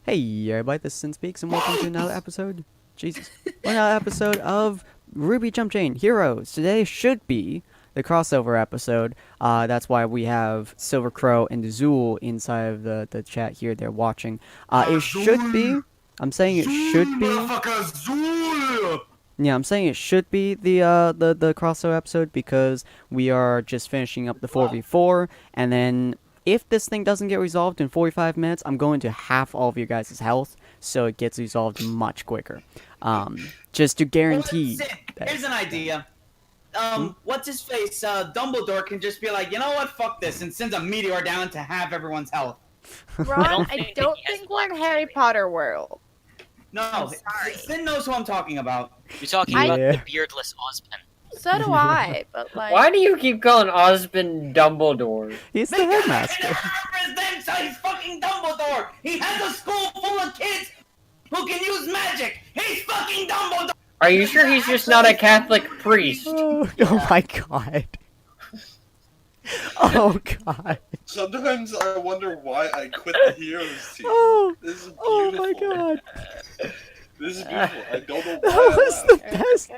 Hey everybody, this is Sinspeaks and welcome to another episode. Jesus. Another episode of RWBY Jumpchain Heroes. Today should be the crossover episode. That's why we have Silver Crow and Zool inside of the chat here. They're watching. It should be. I'm saying it should be. Yeah, I'm saying it should be the crossover episode because we are just finishing up the 4v4, and then if this thing doesn't get resolved in 45 minutes, I'm going to half all of your guys' health, so it gets resolved much quicker. Just to guarantee. Here's an idea. What's his face? Dumbledore can just be like, you know what? Fuck this, and sends a meteor down to half everyone's health. Ron, I don't think we're in Harry Potter world. No, Sin knows who I'm talking about. You're talking about the beardless Ozpin. So do I, but like... Why do you keep calling Ozpin Dumbledore? He's the headmaster. His name, so he's fucking Dumbledore! He has a school full of kids who can use magic! He's fucking Dumbledore! Are you sure he's just not a Catholic priest? Oh my god. Oh god. Sometimes I wonder why I quit the Heroes team. Oh, This is beautiful. oh my god. This is beautiful. I don't know why. That was the best.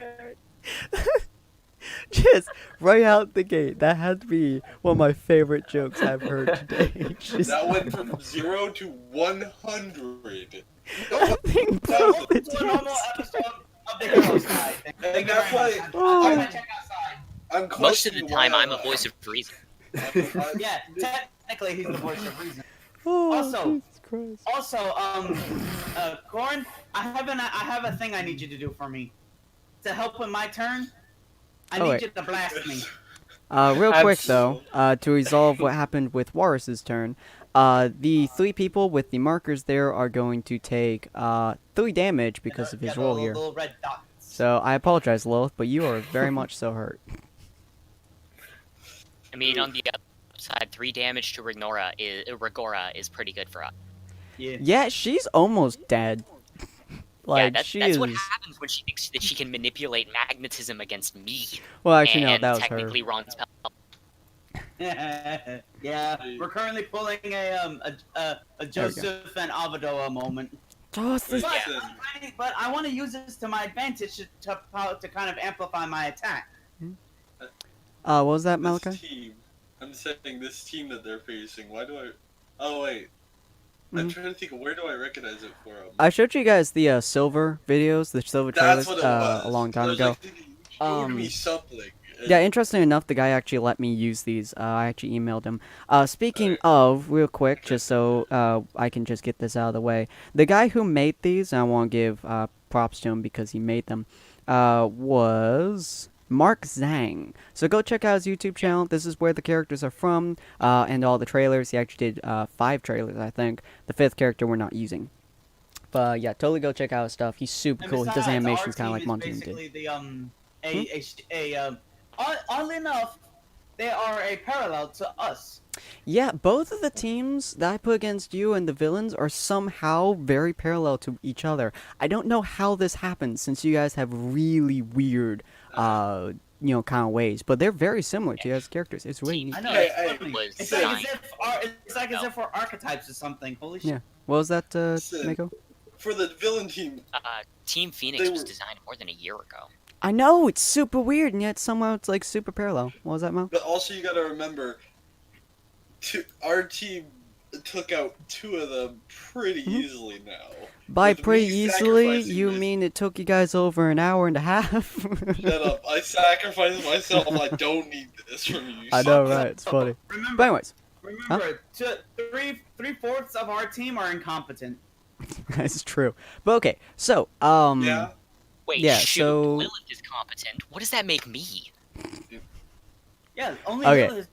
Just right out the gate. That had to be one of my favorite jokes I've heard today. Just... That went from 0 to 100. That thing broke Welcome the to a normal desk. episode of the Heroes Guide. And that's why Oh. Check outside. I'm Most of the questioning time, why I'm a voice of reason. Yeah, technically he's the voice of reason. Oh, Also- Jesus Christ. Also, Corn, I have a thing I need you to do for me. To help with my turn, I Oh, need wait. you to blast me. Real quick though, to resolve what happened with Warris's turn, the 3 people with the markers there are going to take 3 damage because of his roll here. Little red dots. So I apologize, Lilith, but you are very much so hurt. I mean, on the upside, 3 damage to Rigora is pretty good for us. Yeah. Yeah, she's almost dead. Like, yeah, she that's is... what happens when she thinks that she can manipulate magnetism against me. Well, actually, no, and that was her. technically Ron's spell. Yeah, we're currently pulling a Joseph and Avador moment. Joseph! But I want to use this to my advantage to kind of amplify my attack. What was that, This Malachi? team. I'm saying this team that they're facing. Why do I? Oh wait. I'm trying to think of where do I recognize it from. I showed you guys the silver videos, the silver trailers, That's what it was. a long time I was ago. like thinking, you showed me something. Yeah, interesting enough, the guy actually let me use these. I actually emailed him. Speaking of, real quick, just so I can just get this out of the way, the guy who made these, and I want to give props to him because he made them, was Mark Zhang. So go check out his YouTube channel. This is where the characters are from, and all the trailers. He actually did 5 trailers, I think. The 5th character we're not using. But yeah, totally go check out his stuff. He's super cool. He does animations kind of like Monty did. Oddly enough, they are a parallel to us. Yeah, both of the teams that I put against you and the villains are somehow very parallel to each other. I don't know how this happens since you guys have really weird, kind of ways, but they're very similar to you as characters. It's really neat. I know. Hey, It's hey, like as if we're archetypes or something. Holy shit. Yeah. What was that, Sid. Mako? For the villain team, Team Phoenix was designed more than a year ago. I know, it's super weird, and yet somehow it's like super parallel. What was that, Mo? but also you gotta remember, our team took out 2 of them pretty easily now. By With pretty me easily, sacrificing you my- mean it took you guys over an hour and a half? Shut up! I sacrificed myself. I don't need this from you. I know, right? It's funny. Remember, But anyways, three-fourths of our team are incompetent. that's true. But okay, so, Yeah. Wait, Yeah, shoot, so- Lilith is competent. What does that make me? Yeah, only Okay. Lilith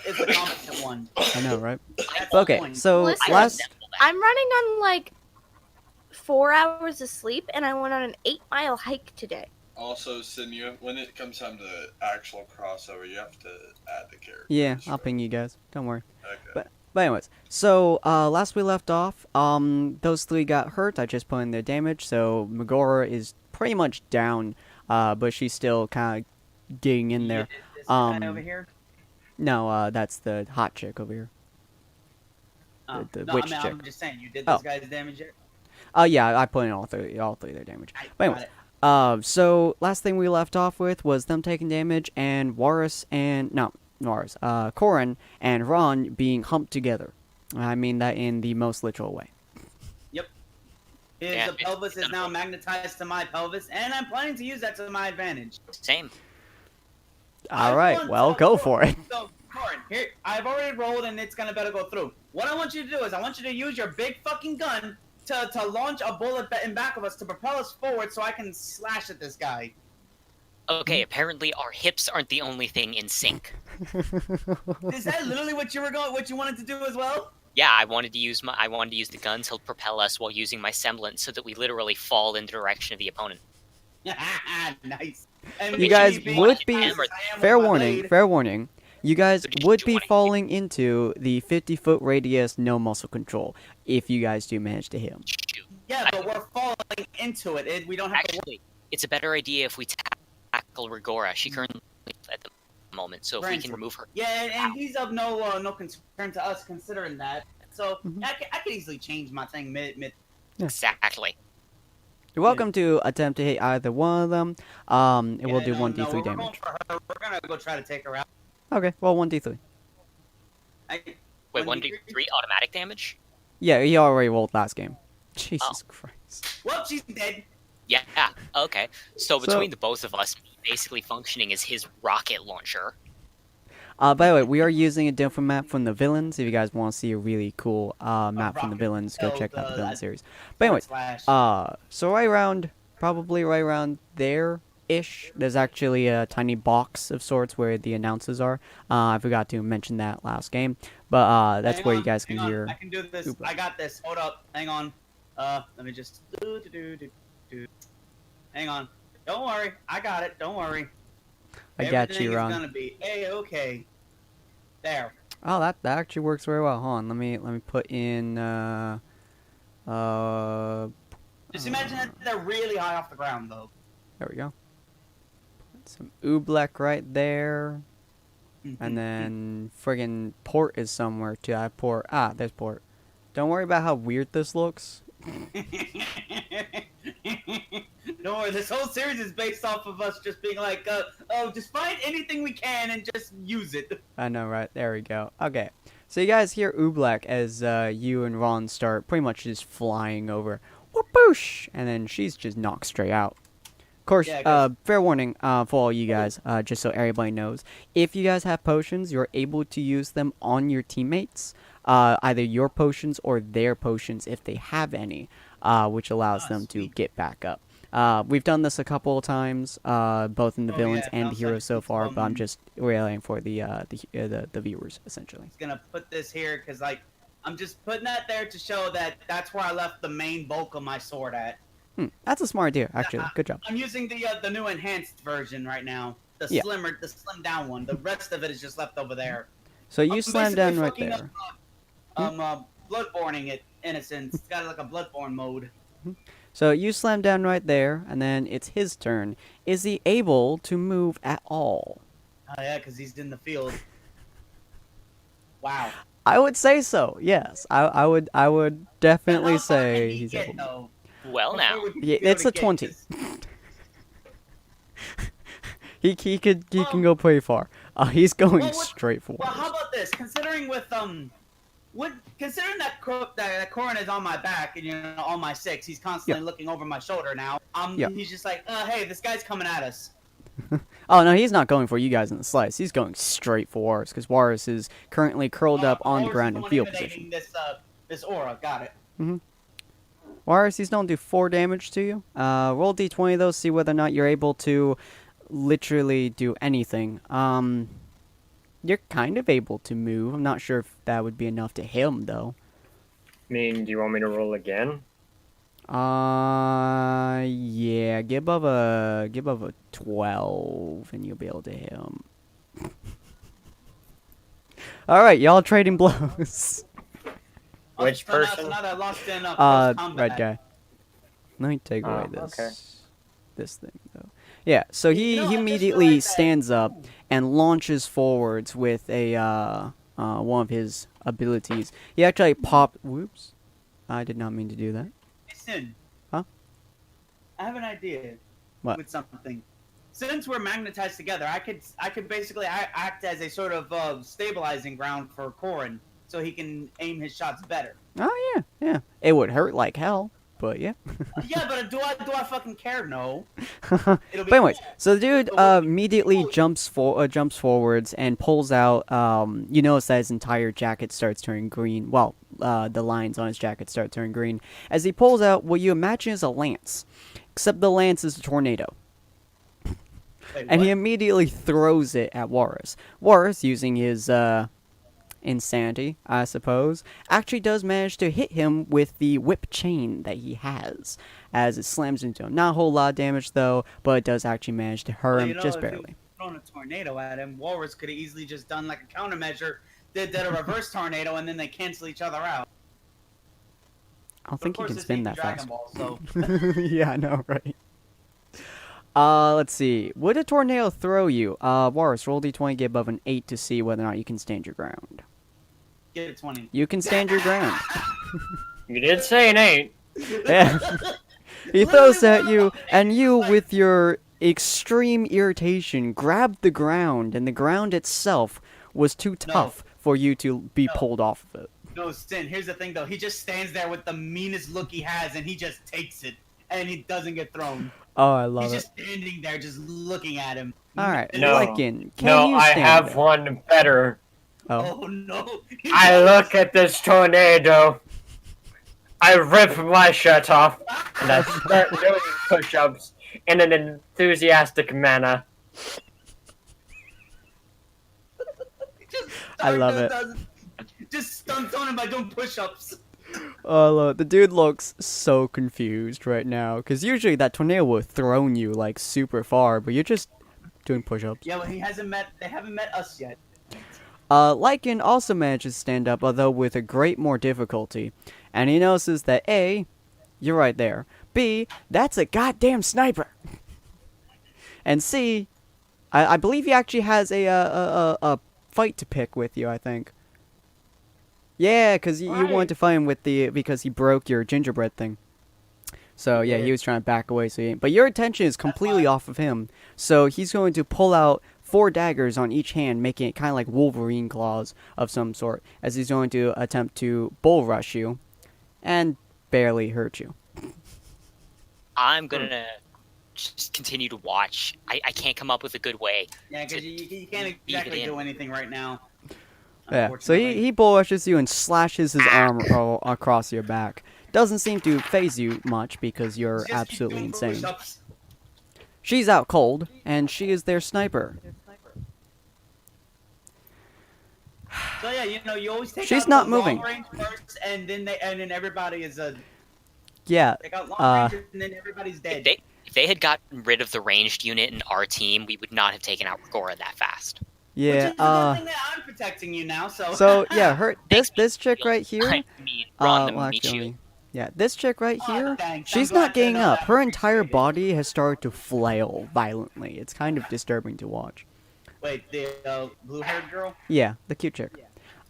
is the competent one. I know, right? That's Okay, the point. so Listen, last... I'm running on like 4 hours of sleep, and I went on an 8-mile hike today. Also, Sin, when it comes time to actual crossover, you have to add the characters. Yeah, I'll ping you guys. Don't worry. Okay. But anyways, so last we left off, those 3 got hurt. I just put in their damage, so Megora is pretty much down, but she's still kind of getting in there. This guy over here. No, that's the hot chick over here. The no, witch I mean, chick. I'm just saying, you did Oh. this guy's damage yet? Yeah, I put in all three their damage. But Got anyways, it. so last thing we left off with was them taking damage and Corin and Ron being humped together. I mean that in the most literal way. His Yeah, pelvis is now magnetized to my pelvis, and I'm planning to use that to my advantage. Same. All right, well, go for it. So, Corin, here, I've already rolled, and it's gonna better go through. What I want you to do is, I want you to use your big fucking gun to launch a bullet in back of us to propel us forward, so I can slash at this guy. Okay, apparently our hips aren't the only thing in sync. Is that literally what you wanted to do as well? Yeah, I wanted to use the gun to propel us while using my semblance so that we literally fall in the direction of the opponent. Nice. And You me guys being would like be I am with fair my warning. blade. Fair warning. You guys So did would you be wanna- falling into the 50-foot radius, no muscle control, if you guys do manage to hit him. Shoot. Yeah, but we're falling into it. We don't have to. Actually, it's a better idea if we tackle Rigora. She currently at the moment, so if we can remove her. Yeah, and he's of no concern to us considering that. So Mhm. I could easily change my thing mid. Yeah. Exactly. You're welcome to attempt to hit either one of them. It will do 1d3 we're going damage. for her. We're gonna go try to take her out. Okay, well 1d3. Wait, 1d3? 1d3 automatic damage? Yeah, he already rolled last game. Jesus Christ. Well, she's dead. Yeah. Okay. So So- between the both of us, basically functioning as his rocket launcher. By the way, we are using a different map from the villains. If you guys want to see a really cool map from the rocket villains, go check out the villain that- series. But anyways, Slash. so probably right around there-ish, there's actually a tiny box of sorts where the announcers are. I forgot to mention that last game, but that's Hang where on, you guys can hang on. hear. I can do this. Uber. I got this. Hold up. Hang on. Let me just do. Hang on. Don't worry. I got it. Don't worry. I got Everything you, is Ron. gonna be a-okay. There. Oh, that actually works very well. Hold on, let me put in Just imagine that they're really high off the ground, though. there we go. Put some oobleck right there. And then friggin' port is somewhere too. I have port. There's port. Don't worry about how weird this looks. Don't worry, this whole series is based off of us just being like, just find anything we can and just use it. I know, right? There we go. Okay. So you guys hear oobleck as you and Ron start pretty much just flying over. Whoopoosh! And then she's just knocked straight out. Of course, Yeah, 'cause- fair warning for all you guys, just so everybody knows. If you guys have potions, you're able to use them on your teammates. Either your potions or their potions if they have any, which allows them to sweet. get back up. We've done this a couple of times, both in the Oh, villains yeah, and the heroes so far, but I'm um, just railing for the viewers essentially. Just gonna put this here because, like, I'm just putting that there to show that that's where I left the main bulk of my sword at. That's a smart idea, actually. Good job. I'm using the new enhanced version right now, the Yeah. the slim down one. The rest of it is just left over there. So you I'm slam basically down right fucking there. up, bloodborning it in a sense. It's got like a bloodborne mode. So you slam down right there, and then it's his turn. Is he able to move at all? Oh yeah, because he's in the field. Wow. I would say so. Yes, I would definitely How far can say he he's get, able. though? Well, Before now. we can Yeah, be able it's to a get 20. this- He can go pretty far. He's going Well, straight for Well, how about this? Considering considering that Corin is on my back and on my 6, he's constantly looking over my shoulder now. Yeah. He's just like, hey, this guy's coming at us. Oh no, he's not going for you guys in the slice. He's going straight for Warris because Warris is currently curled up on the Or is ground in someone field intimidating position. This aura, got it. Warris, he's gonna do 4 damage to you. Roll d20 though, see whether or not you're able to literally do anything. You're kind of able to move. I'm not sure if that would be enough to hit him though. I mean, do you want me to roll again? Yeah, get above a 12 and you'll be able to hit him. All right, y'all trading blows. Which So now- person? So now that I lost in close combat. Red guy. Let me take away Oh, this okay. this thing though. Yeah, so he You know, I just immediately realized that- stands up and launches forwards with a one of his abilities. He actually whoops. I did not mean to do that. Listen. Huh? I have an idea. What? With something. Since we're magnetized together, I could basically act as a sort of stabilizing ground for Corin, so he can aim his shots better. Oh yeah. It would hurt like hell, but yeah. Yeah, but do I fucking care? No. But anyways, so the dude immediately jumps forwards and pulls out. You notice that his entire jacket starts turning green. Well, the lines on his jacket start turning green as he pulls out what you imagine is a lance, except the lance is a tornado. Wait, And he what? immediately throws it at Warris. Warris, using his insanity, I suppose, actually does manage to hit him with the whip chain that he has, as it slams into him. Not a whole lot of damage, though, but it does actually manage to hurt Well, him you know, just if barely. you thrown a tornado at him, Walrus could have easily just done like a countermeasure, did a reverse tornado, and then they cancel each other out. I don't But of think you course, can this spin ain't that Dragon fast. Ball, so Yeah, I know, right? Let's see. Would a tornado throw you? Warris, roll d20, get above an 8 to see whether or not you can stand your ground. get it 20. You can stand your ground. You did say an 8. Yeah. He throws at you, and you, with your extreme irritation, grab the ground, and the ground itself was too tough for you to be pulled off of it. No, Sin, here's the thing though. He just stands there with the meanest look he has, and he just takes it, and he doesn't get thrown. Oh, I love He's it. just standing there, just looking at him. Alright, No. Lycan, can No, you I stand have there? one better. Oh. Oh no! I look at this tornado. I rip my shirt off, and I start doing push-ups in an enthusiastic manner. I love it. Just stunts on him by doing push-ups. Oh, look, the dude looks so confused right now, because usually that tornado would have thrown you, like, super far, but you're just doing push-ups. Yeah, well, they haven't met us yet. Lycan also manages to stand up, although with a great more difficulty, and he notices that A, you're right there, B, that's a goddamn sniper, and C, I believe he actually has a fight to pick with you, I think. Yeah, because you wanted to fight him with because he broke your gingerbread thing. So yeah, he was trying to back away. But your attention is completely off of him. So he's going to pull out 4 daggers on each hand, making it kind of like Wolverine claws of some sort, as he's going to attempt to bull rush you, and barely hurt you. I'm gonna just continue to watch. I can't come up with a good way. Yeah, because you can't Beat it exactly in. do anything right now. Yeah, so he bull rushes you and slashes his arm across your back. Doesn't seem to phase you much because you're Just keep absolutely doing insane. push-ups. She's out cold, and she is their sniper. So yeah, you know, you always take She's out not the moving. long range first, and then everybody is Yeah, take out long range, and then everybody's dead. If they had gotten rid of the ranged unit in our team, we would not have taken out Rigora that fast. yeah, Which is the good thing that I'm protecting you now, so. So yeah, this chick right here. I mean, Ron, Well, meet actually, you. yeah, this chick right Aw, here. thanks. She's I'm glad not to getting know up. that. Her entire Appreciate it. body has started to flail violently. It's kind of disturbing to watch. Wait, the blue-haired girl? Yeah, the cute chick.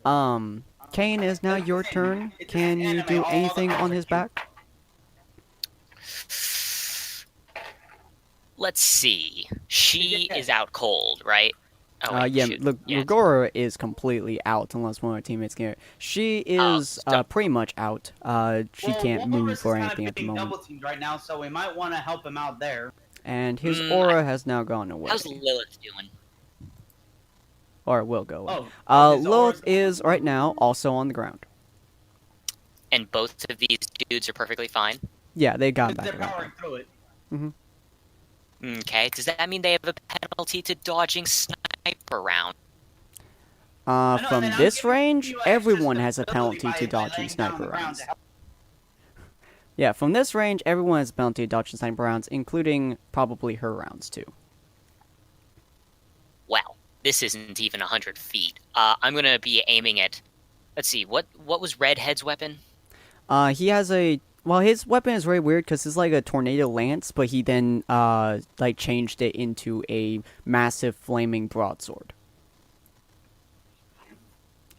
Kane, is now your turn. Can you do anything on his back? Let's see. She is out cold, right? Oh, wait, Yeah, shoot. look, Yes. Rigora is completely out unless one of our teammates can. She is so- pretty much out. She Well, can't Walrus move is or kind of anything at the being moment. double-teamed right now, so we might want to help him out there. And his Mm, aura has now gone away. How's Lilith doing? Or it will go away. Oh, his Lilith aura's- is right now also on the ground. And both of these dudes are perfectly fine. Yeah, they got back They're around. powering through it. Okay, does that mean they have a penalty to dodging sniper round? know, From and I'm this giving range, you everyone access has a to penalty ability to by dodging laying down on sniper the ground rounds. to help. Yeah, from this range, everyone has a penalty to dodging sniper rounds, including probably her rounds too. Wow, this isn't even 100 feet. I'm gonna be aiming at... Let's see, what was Redhead's weapon? He has a Well, his weapon is very weird because it's like a tornado lance, but he then like changed it into a massive flaming broadsword.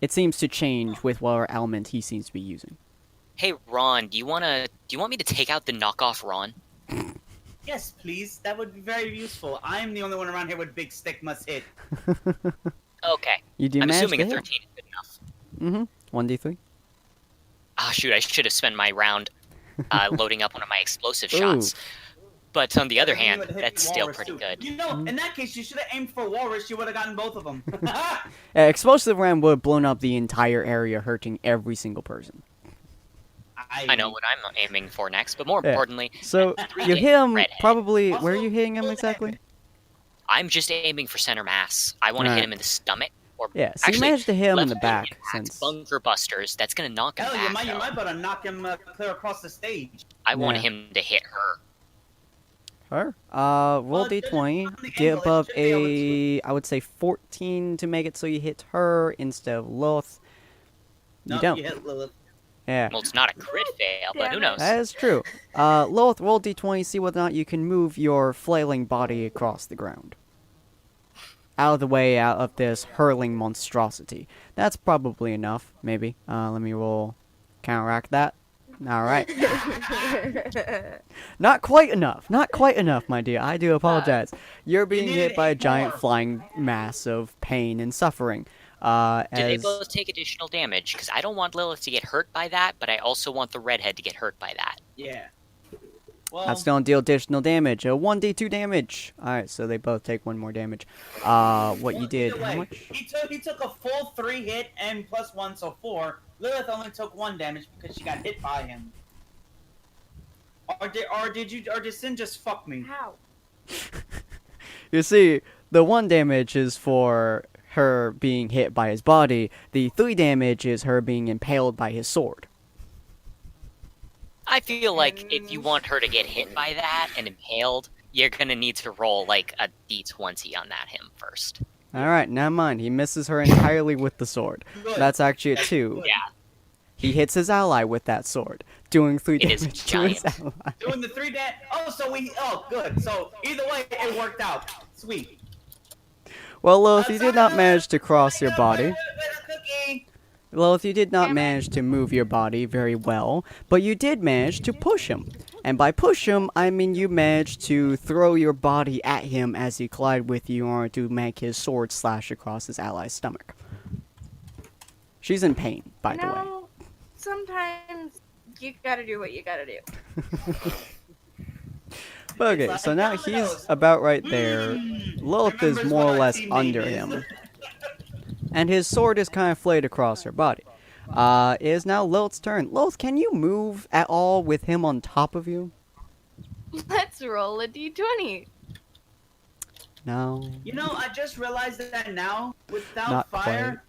It seems to change with whatever element he seems to be using. Hey Ron, do you want me to take out the knockoff Ron? Yes, please. That would be very useful. I'm the only one around here with big stick must hit. Okay. You do I'm manage assuming to a hit. 13 is good enough. 1d3. Ah, shoot, I should have spent my round loading up one of my explosive Ooh. shots. But on the other And you hand, would hit that's the still walrus, pretty too. good. You know, in that case, you should have aimed for walrus. You would have gotten both of them. Explosive ram would have blown up the entire area, hurting every single person. I know what I'm aiming for next, but more Yeah. importantly, So Three you hit hit him redhead. probably. Also, Where are you hitting him bullet exactly? head. I'm just aiming for center mass. I want to hit Alright. him in the stomach. Or Yeah, so you actually, managed to hit him in the left back, impact, since- bunker busters. That's gonna knock him Hell, back. you might though. better knock him clear across the stage. I want Yeah. him to hit her. Her? Roll Well, it d20. doesn't- on the Get angle, it above should be able a, I would say 14 to make it so you hit her instead of Lilith. You No, don't. you hit Lilith. Yeah, Well, it's not a crit fail, but who Damn it. knows? that is true. Lilith, roll d20, see whether or not you can move your flailing body across the ground. Out of the way, out of this hurling monstrosity. That's probably enough, maybe. Let me roll. Counteract that. Alright. Not quite enough. Not quite enough, my dear. I do apologize. You're being needed hit by a 8 giant more. flying mass of pain and suffering. Do they As both take additional damage? Because I don't want Lilith to get hurt by that, but I also want the redhead to get hurt by that. Yeah. Well, that's gonna deal additional damage. 1d2 damage. Alright, so they both take 1 more damage. What you did, either how way, much? He took a full 3 hit and plus 1, so 4. Lilith only took 1 damage because she got hit by him. Or did Sin just fuck me? How? You see, the 1 damage is for her being hit by his body. The 3 damage is her being impaled by his sword. I feel like if you want her to get hit by that and impaled, you're gonna need to roll like a d20 on that him first. Alright, never mind. He misses her entirely with the sword. Good. That's actually a 2. Yeah, He hits his ally with that sword, doing 3 It is damage to his giant. ally. Doing the 3 damage. Oh, good. So either way, it worked out. Sweet. Well, Lilith, you did not manage to cross your body. Cookie. Lilith, you did not manage to move your body very well, but you did manage to push him. And by push him, I mean you managed to throw your body at him as he collided with you in order to make his sword slash across his ally's stomach. She's in pain, by the way. No, sometimes you gotta do what you gotta do. But okay, so now he's about right there. Lilith is Remembers more what or our less team under name is. him. And his sword is kind of flayed across her body. It is now Lilith's turn. Lilith, can you move at all with him on top of you? Let's roll a d20. No. You know, I just realized that now, without Not fire,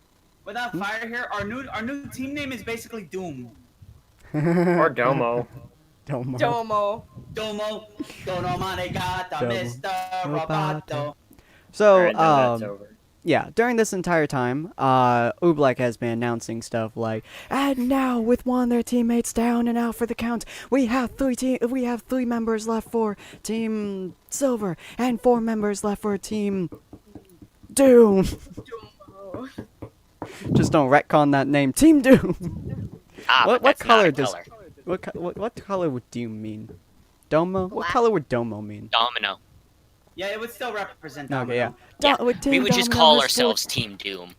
here, our new team name is basically Doom. Or Domo. Domo. Domo. Domo, Dono Manegata, Domo. Mr. Roboto. Roboto. So, Alright, now that's over. yeah, during this entire time, Oobleck has been announcing stuff like, and now with one of their teammates down and out for the count, we have 3 members left for Team Silver and 4 members left for Team Doom. Domo. Just don't retcon that name, Team Doom. Ah, What but that's color not a does- color. What color would Doom mean? Domo? What Black. color would Domo mean? Domino. Yeah, it would still represent Okay, yeah. Domino. Yeah, Team we would just Domino call has four- ourselves Team Doom.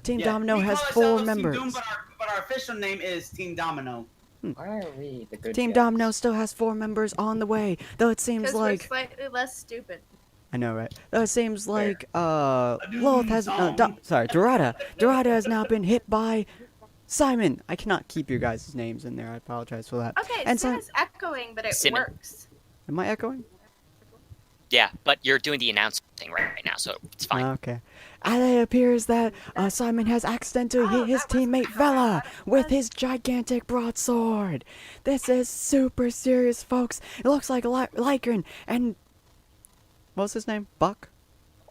Team Yeah, Domino we has call 4 ourselves Team members. Doom, but our official name is Team Domino. Why are we the good Team guys? Domino still has 4 members on the way, though it seems Because we're like slightly less stupid. I know, right? Though it seems like doom Lilith has song. Dorada has now been hit by Simon. I cannot keep your guys' names in there. I apologize for that. Okay, And so so- it's echoing, but it Simon. works. Am I echoing? Yeah, but you're doing the announcing right now, so it's fine. Okay. And it appears that Simon has accidentally hit his teammate Vela with his gigantic broadsword. This is super serious, folks. It looks like Lycan and what's his name? Buck?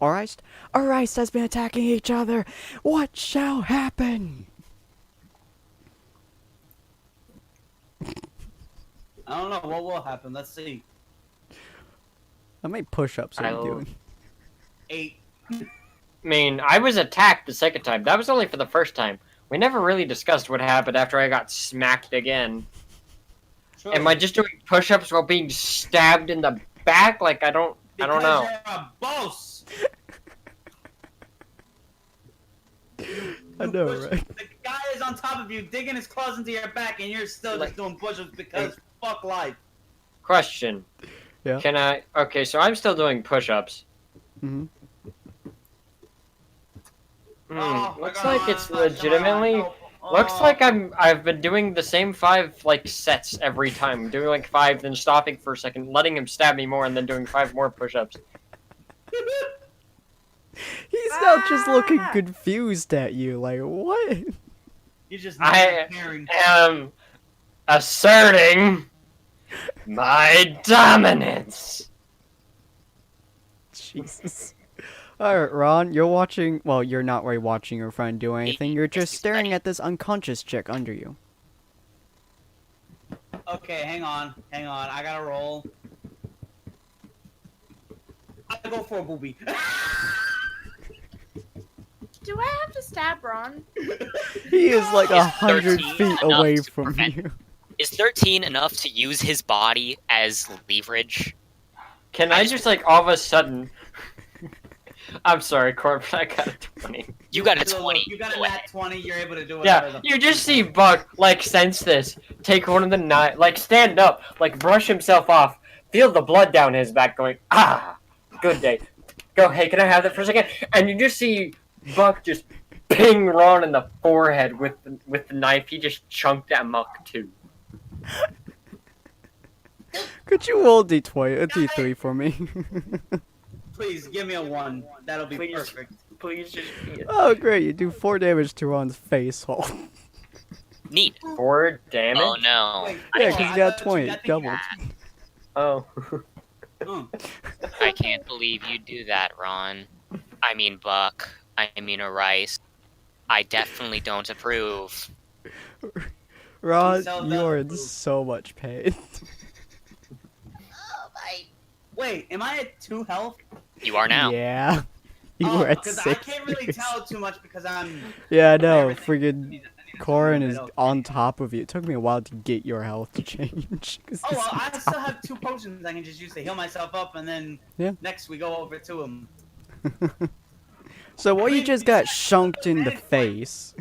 Orist? Orist has been attacking each other. What shall happen? I don't know what will happen. Let's see. How many push-ups are you I'll- doing? 8. I mean, I was attacked the second time. That was only for the first time. We never really discussed what happened after I got smacked again. Sure. Am I just doing push-ups while being stabbed in the back? Like, I don't know. Because you're a boss. I know, Push- right? The guy is on top of you, digging his claws into your back, and you're still just doing push-ups because fuck life. Question. Yeah. Can I... Okay, so I'm still doing push-ups. Mm-hmm. Looks like it's legitimately... Looks like I've been doing the same 5 like sets every time. Doing like 5, then stopping for a second, letting him stab me more, and then doing 5 more push-ups. He's not just looking confused at you, like, what? You're just I not caring. am asserting my dominance. Jesus. Alright, Ron, you're watching... Well, you're not really watching your friend do anything. You're just staring at this unconscious chick under you. Okay, hang on. I gotta roll. I go for a booby. Do I have to stab Ron? He is like Is 100 13 feet enough away to from prevent- you. Is 13 enough to use his body as leverage? Can I just like all of a sudden... I'm sorry, Corp, I got a 20. You got a So, 20. look, you got a Go nat ahead. 20, you're able to do Yeah, whatever the you just see Buck, like, sense this, take one of the knives, like, stand up, like, brush himself off, feel the blood down his back going, ah, good day. Go, hey, can I have that for a second? And you just see Buck just ping Ron in the forehead with the knife. He just chunked that muck, too. Could you roll D20, a D3 for me? Please, give me a 1. That'll be Please. perfect. Please just be Oh, great, you do 4 damage to Ron's face hole. Neat. 4 damage? Oh no. Wait, Yeah, oh, because I you got thought 20, got the- doubled. Oh. Hmm. I can't believe you do that, Ron. I mean, Buck. I mean, Rice. I definitely don't approve. Ron, So you're in the- so much pain. Wait, am I at 2 health? You are now. Yeah. You Oh, were at because 6. I can't really tell too much because I'm. Yeah, I know, everything- friggin' Corin is on top of you. It took me a while to get your health to change. 'Cause Oh this well, is I still have 2 potions I can just use to heal myself up, and then Yeah. next we go over to him. So what you mean, just got besides shunked in the vantage point- face.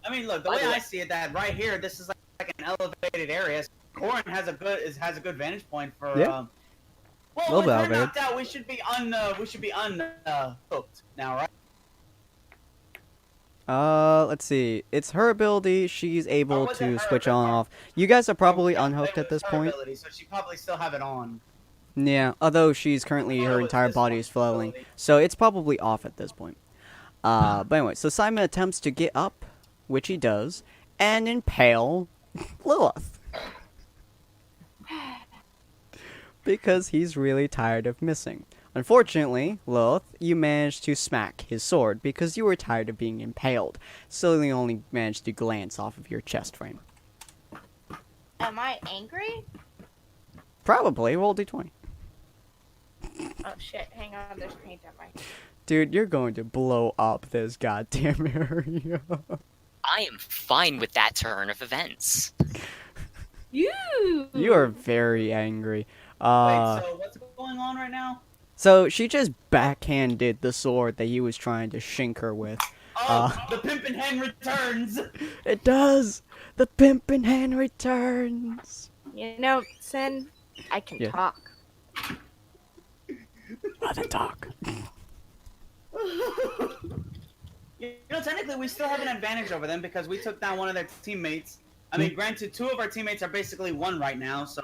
I mean, look, the By way the way- I see it, that right here, this is like an elevated area. Corin has a good vantage point for. Yeah. Well, Little with bit her elevated. knocked out, we should be unhooked now, right? Let's see. It's her ability. She's Or able was it to her switch on and ability? off. You guys are probably Yeah, unhooked it at was this her point. ability, so she probably still have it on. Yeah, although she's currently, Oh, her it's entire this body one, is flailing. ability. So it's probably off at this point. But anyway, so Simon attempts to get up, which he does, and impale Lilith. Because he's really tired of missing. Unfortunately, Lilith, you managed to smack his sword because you were tired of being impaled, so you only managed to glance off of your chest frame. Am I angry? Probably, roll d20. Oh shit, hang on, there's paint on my... Dude, you're going to blow up this goddamn area. I am fine with that turn of events. You! You are very angry. Wait, so what's going on right now? So she just backhanded the sword that he was trying to shink her with. Oh, the pimpin' hen returns! It does! The pimpin' hand returns! You know, Sin, I can Yeah. talk. Let it talk. You know, technically, we still have an advantage over them because we took down one of their teammates. I mean, granted, 2 of our teammates are basically 1 right now, so.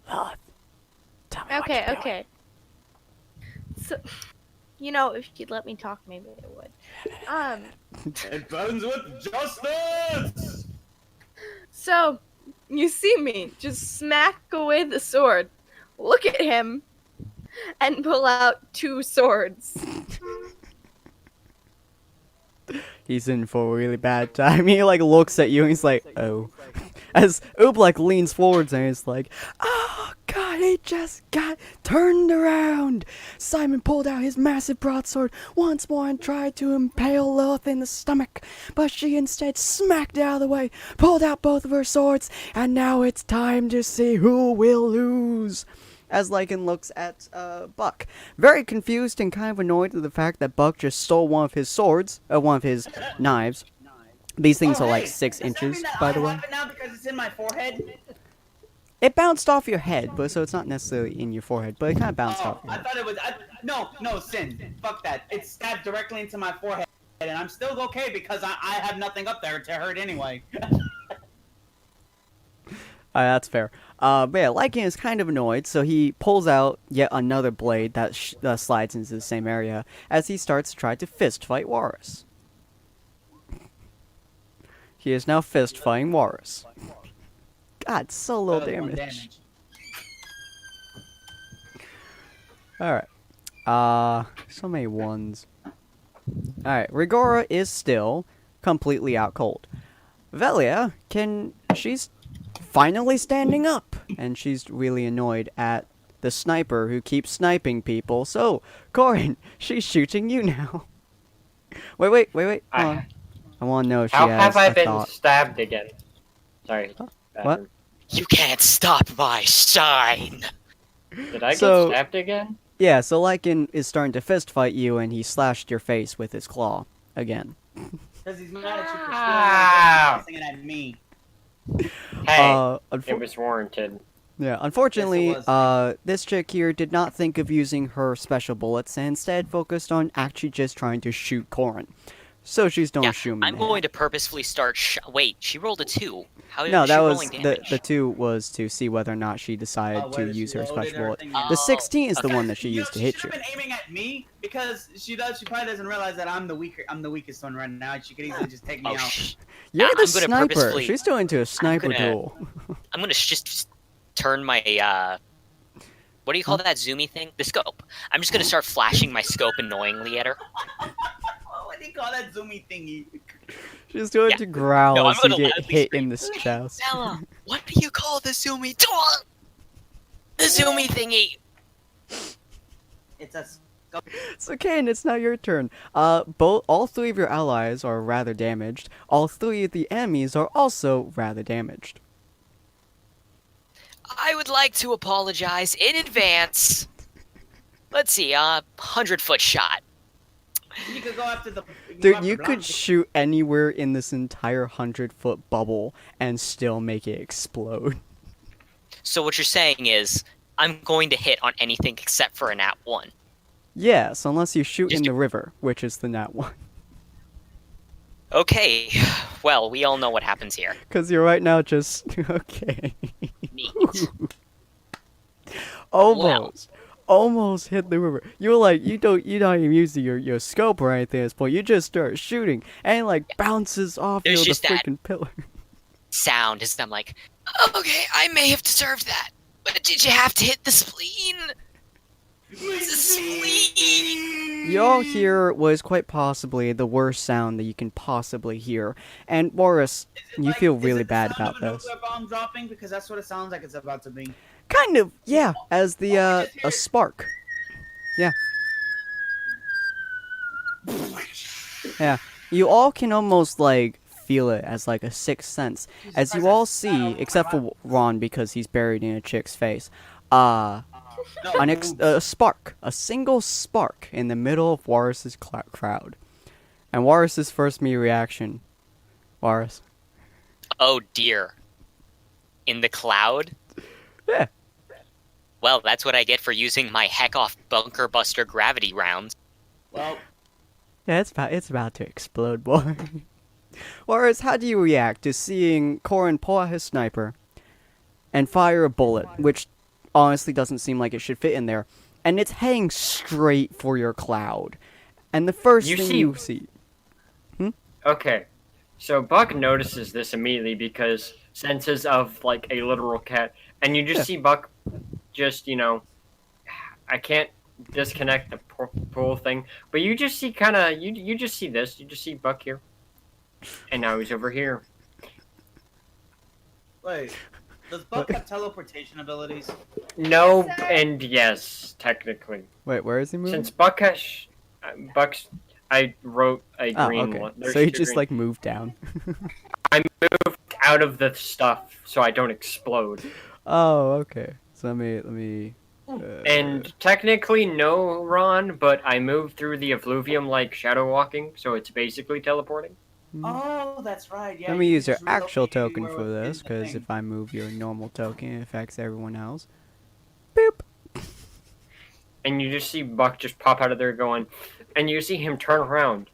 Lilith, tell me what Okay, you're doing. okay. So, you know, if you'd let me talk, maybe it would. It burns with justice! So, you see me just smack away the sword, look at him, and pull out 2 swords. He's in for a really bad time. He like looks at you and he's like, oh. As Oobleck leans forwards and is like, "Oh God, he just got turned around." Simon pulled out his massive broadsword once more and tried to impale Lilith in the stomach, but she instead smacked out of the way, pulled out both of her swords, and now it's time to see who will lose. As Lycan looks at Buck, very confused and kind of annoyed at the fact that Buck just stole one of his swords, one of his knives. These things are like 6 inches, by the way. Have it now because it's in my forehead? It bounced off your head, but so it's not necessarily in your forehead, but it kind of bounced off your I head. thought it was. No, Sin. Fuck that. It stabbed directly into my forehead, and I'm still okay because I have nothing up there to hurt anyway. That's fair. But yeah, Lycan is kind of annoyed, so he pulls out yet another blade that slides into the same area as he starts to try to fist fight Warus. He is now fist fighting Warus. God, so low damage. Alright. So many ones. Alright, Rigora is still completely out cold. Velia she's finally standing up, and she's really annoyed at the sniper who keeps sniping people. So, Corin, she's shooting you now. Wait. Hold on. I want to know if she How has have I a been thought. stabbed again? Sorry. What? You can't stop my shine. Did I get So- stabbed again? Yeah, so Lycan is starting to fist fight you, and he slashed your face with his claw again. Because he's mad at you for Ow. stealing it at me. Hey, Unfor- it was warranted. Yeah, unfortunately, Yes, it was. this chick here did not think of using her special bullets and instead focused on actually just trying to shoot Corin. So she's don't Yeah, shoot me. I'm going to purposefully start. Wait, she rolled a 2. How No, is that she was rolling damage? the 2 was to see whether or not she decided Oh, to whether use she her loaded special bullet. everything in. The 16 is the okay. one that she used to hit She you. should have been aiming at me because she probably doesn't realize that I'm the weakest one right now. She could easily just take me Oh, out. You're Yeah, the I'm gonna sniper. purposefully- She's doing into a sniper gonna- duel. I'm gonna just turn my what do you call that zoomy thing? The scope. I'm just gonna start flashing my scope annoyingly at her. What do you call that zoomy thingy? She's doing Yeah. to growl No, I'm as you gonna get loudly hit scream, in the chest. Bella, what do you call the zoomy? The zoomy thingy. It's a. So Kane, it's now your turn. All 3 of your allies are rather damaged. All 3 of the enemies are also rather damaged. I would like to apologize in advance. Let's see, 100-foot shot. You could go after the. Dude, you could shoot anywhere in this entire 100-foot bubble and still make it explode. So what you're saying is, I'm going to hit on anything except for a nat 1. Yes, unless you shoot in Just- the river, which is the nat 1. Okay, well, we all know what happens here. Because you're right now just... okay. Neat. Almost hit the river. You're like, you're not even using your scope or anything at this point. You just start shooting, and it like bounces off There's the just that- freaking pillar. Sound as I'm like, okay, I may have deserved that, but did you have to hit the spleen? The spleen! You all hear what is quite possibly the worst sound that you can possibly hear. And Boris, you feel really bad about this. Nuclear bomb dropping because that's what it sounds like it's about to be. Kind of, yeah, as the, a spark. Yeah. Yeah, you all can almost, like, feel it as, like, a sixth sense. As you all see, except for Ron because he's buried in a chick's face, a spark. A single spark in the middle of Warris's crowd. And Warris's first immediate reaction. Warris. Oh dear. In the cloud? Yeah. Well, that's what I get for using my heck off bunker buster gravity rounds. Well, Yeah, it's about to explode, boy. Warris, how do you react to seeing Corin pull out his sniper and fire a bullet, which honestly doesn't seem like it should fit in there, and it's heading straight for your cloud? And the first You thing see- you see... Okay, so Buck notices this immediately because senses of like a literal cat, and you just Yeah. see Buck just, I can't disconnect the pull thing, but you just see you just see this, you just see Buck here, and now he's over here. Wait, does Buck have teleportation abilities? No and yes, technically. Wait, where is he moving? Since Buck has, Buck's, I wrote a Oh, green okay. one. There's So he two just green- like moved down. out of the stuff so I don't explode. Oh, okay. So let me. And technically no, Ron, but I moved through the effluvium like shadow walking, so it's basically teleporting. Oh, that's right. Yeah. Let me you use your just actual relocate token anywhere for within this, the because thing. if I move your normal token, it affects everyone else. Boop. And you just see Buck just pop out of there going, and you see him turn around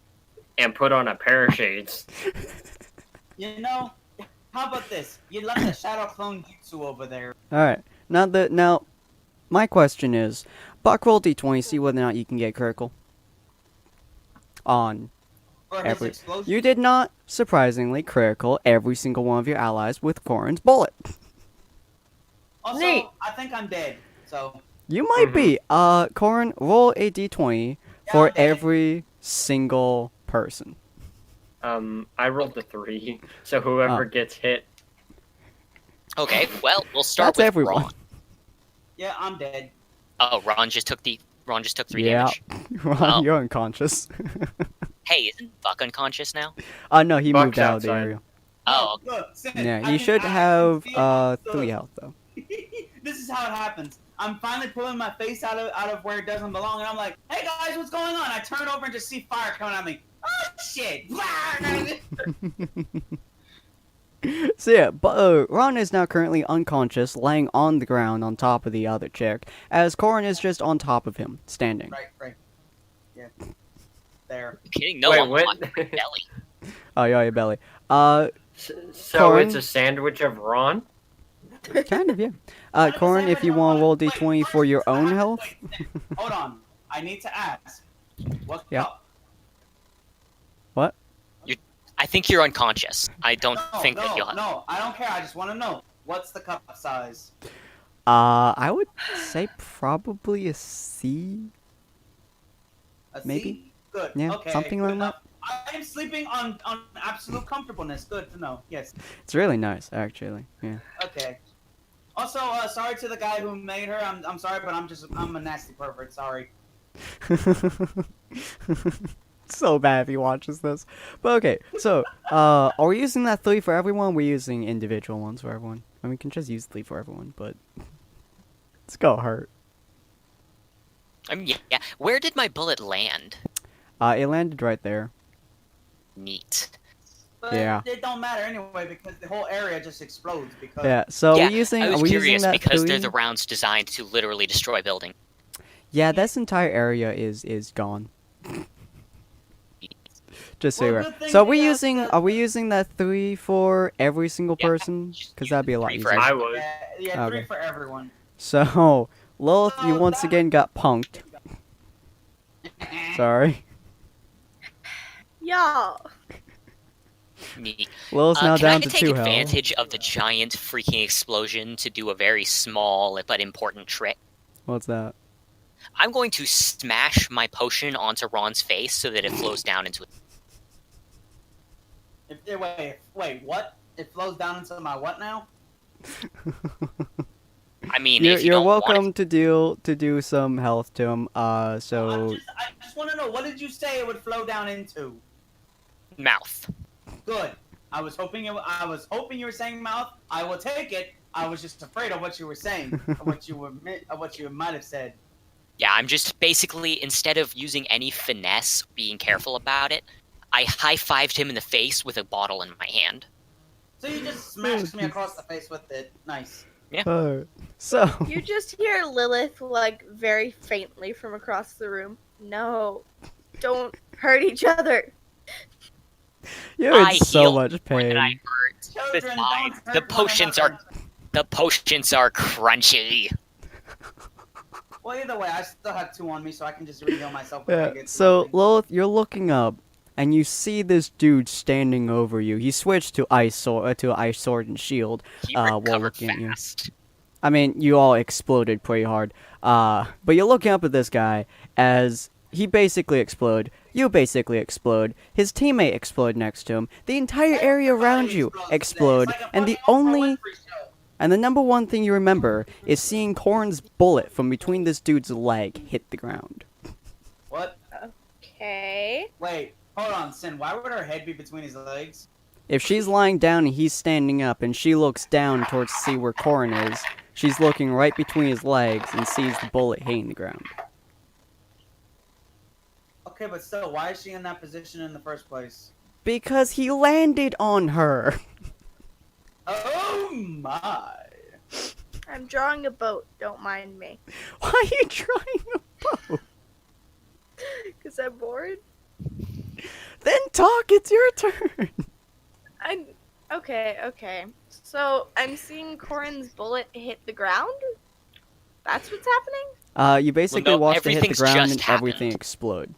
and put on a pair of shades. You know, how about this? You left the shadow clone jutsu over there. All right. Now, my question is, Buck roll d20, see whether or not you can get critical. On For his every. explosion. You did not, surprisingly, critical every single one of your allies with Corin's bullet. Also, Neat. I think I'm dead. So You might be. Corin, roll a d20 for I'm dead. every single person. I rolled a 3, so whoever Oh. gets hit. Okay, well, we'll start That's with everyone. Ron. yeah, I'm dead. Oh, Ron just took 3 Yeah. damage. Ron, Oh. you're unconscious. Hey, isn't Buck unconscious now? No, he Buck's moved out of the outside. area. Oh, Look, Sin, Yeah, I you can- should I can have feel it. 3 Look. health though. This is how it happens. I'm finally pulling my face out of where it doesn't belong, and I'm like, "Hey guys, what's going on?" I turn over and just see fire coming at me. Oh shit! So yeah, but Ron is now currently unconscious, laying on the ground on top of the other chick, as Corin is just on top of him, standing. right. Yeah. There. you kidding? No, Wait, I'm what? on my belly. Oh, yeah, your belly. So Corin? it's a sandwich of Ron? Kind of, yeah. Corin, if you want to roll d20 for your own health. Wait, hold on. I need to ask. What's Yeah. up? I think you're unconscious. I don't think that you'll have. No, I don't care. I just want to know. What's the cup size? I would say probably a C. A C? Maybe. Good. Yeah, Okay. something good like enough. I am sleeping on absolute comfortableness. Good to know. Yes. It's really nice, actually. Yeah. Okay. Also, sorry to the guy who made her. I'm sorry, but I'm a nasty pervert. Sorry. So bad if he watches this. But okay, so, are we using that 3 for everyone? We're using individual ones for everyone. I mean, we can just use 3 for everyone, but it's gonna hurt. I mean, yeah. Where did my bullet land? It landed right there. Neat. But Yeah. it don't matter anyway because the whole area just explodes because. Yeah, so yeah, are we using, I was are we curious using that because 3? they're the rounds designed to literally destroy buildings. Yeah, this entire area is gone. Just so Well, you're good thing So we have are we using that 3 for every single Yeah, person? just Because use that'd be a lot 3 for easier. I would. Yeah, 3 Okay. for everyone. So, Lilith, you No, once that- again got punked. Sorry. Y'all. Neat. Lilith's now Can I down to take 2 health. advantage of the giant freaking explosion to do a very small but important trick? What's that? I'm going to smash my potion onto Ron's face so that it flows down into it. Wait, what? It flows down into my what now? I mean, You're, if you you're don't welcome want to do some health to him. So I just want to know, what did you say it would flow down into? it, mouth. Good. I was hoping you were saying mouth. I will take it. I was just afraid of what you were saying, what you might have said. Yeah, I'm just basically, instead of using any finesse, being careful about it, I high-fived him in the face with a bottle in my hand. So you just smashed me across the face with it. Nice. so You just hear Lilith, like, very faintly from across the room. No. Don't hurt each other. you're I in so healed much more than I pain. hurt. Children, Besides, don't hurt the one potions another. the potions are crunchy. Well, either way, I still have 2 on me, so I can just reheal myself. If I Yeah. get So something. Lilith, you're looking up, and you see this dude standing over you. He switched to ice sword and shield. He while recovered looking at you. fast. I mean, you all exploded pretty hard. But you're looking up at this guy as he basically explode. You basically explode. His teammate explode next to him. The entire area around you explode, and the only And the number one thing you remember is seeing Corn's bullet from between this dude's leg hit the ground. What? Okay. Wait, hold on, Sin. Why would her head be between his legs? If she's lying down and he's standing up and she looks down towards to see where Corn is, she's looking right between his legs and sees the bullet hitting the ground. Okay, but still, why is she in that position in the first place? Because he landed on her. Oh my! I'm drawing a boat. Don't mind me. Why are you trying a boat? Because I'm bored. Then talk, it's your turn. Okay. So, I'm seeing Corin's bullet hit the ground? That's what's happening? You basically Well, no, watch it hit the everything's ground just and everything happened. explode.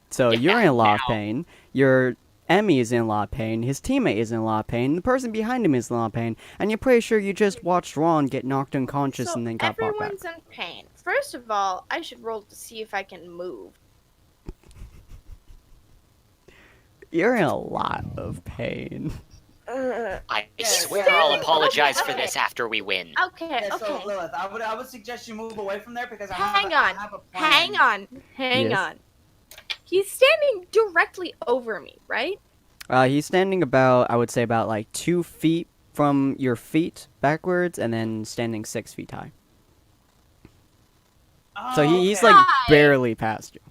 So Yeah, you're in a lot of now. pain. Your Emmy is in a lot of pain. His teammate is in a lot of pain. The person behind him is in a lot of pain. And you're pretty sure you just watched Ron get knocked unconscious So, and then got brought back. everyone's in pain. First of all, I should roll to see if I can move. You're in a lot of pain. I Yeah, swear so- I'll apologize for Okay. this after we win. Okay, Yeah, so okay. Lilith, I would suggest you move away from there because I Hang have on. a plan. Hang Yes. on. He's standing directly over me, right? He's standing about, I would say about like 2 feet from your feet backwards and then standing 6 feet high. Oh, So he's okay. like Hi. barely past you.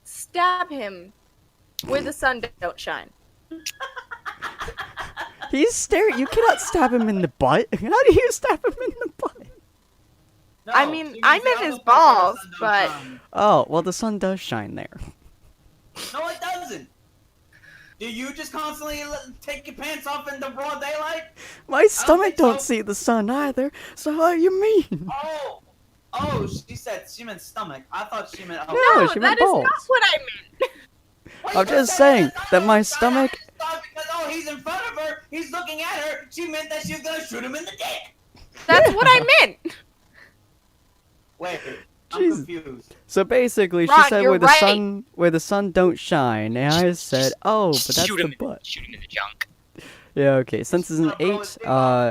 Stab him where the sun don't shine. He's staring. You cannot stab him in the butt. How do you stab him in the butt? No, I mean, she I means meant the his other place where the balls, sun don't but- shine. Oh, well, the sun does shine there. No, it doesn't. Do you just constantly take your pants off in the broad daylight? My stomach think don't so. see the sun either. So how you mean? Oh, she meant stomach. I thought she meant. No, No, she that meant is balls. not what I meant. Wait, I'm you just said saying I that my was- I stomach- thought because he's in front of her, he's looking at her. She meant that she was gonna shoot him in the dick. That's what I meant. Wait, I'm Jesus. confused. So basically, she Ron, said you're where the sun don't shine, and I said, oh, but that's shoot the him, butt. shoot him in the junk. Yeah, okay. Since it's an 8,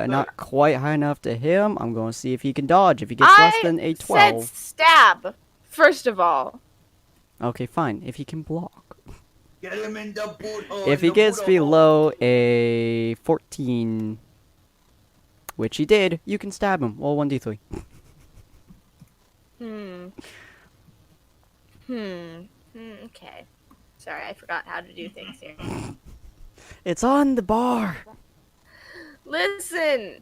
not quite high enough to hit him, I'm going to see if he can dodge. If he gets less than a said 12, stab, first of all. okay, fine. If he can block. Get him in the boot hole. If he gets below a 14, which he did, you can stab him. Well, 1d3. Okay. Sorry, I forgot how to do things here. It's on the bar. Listen.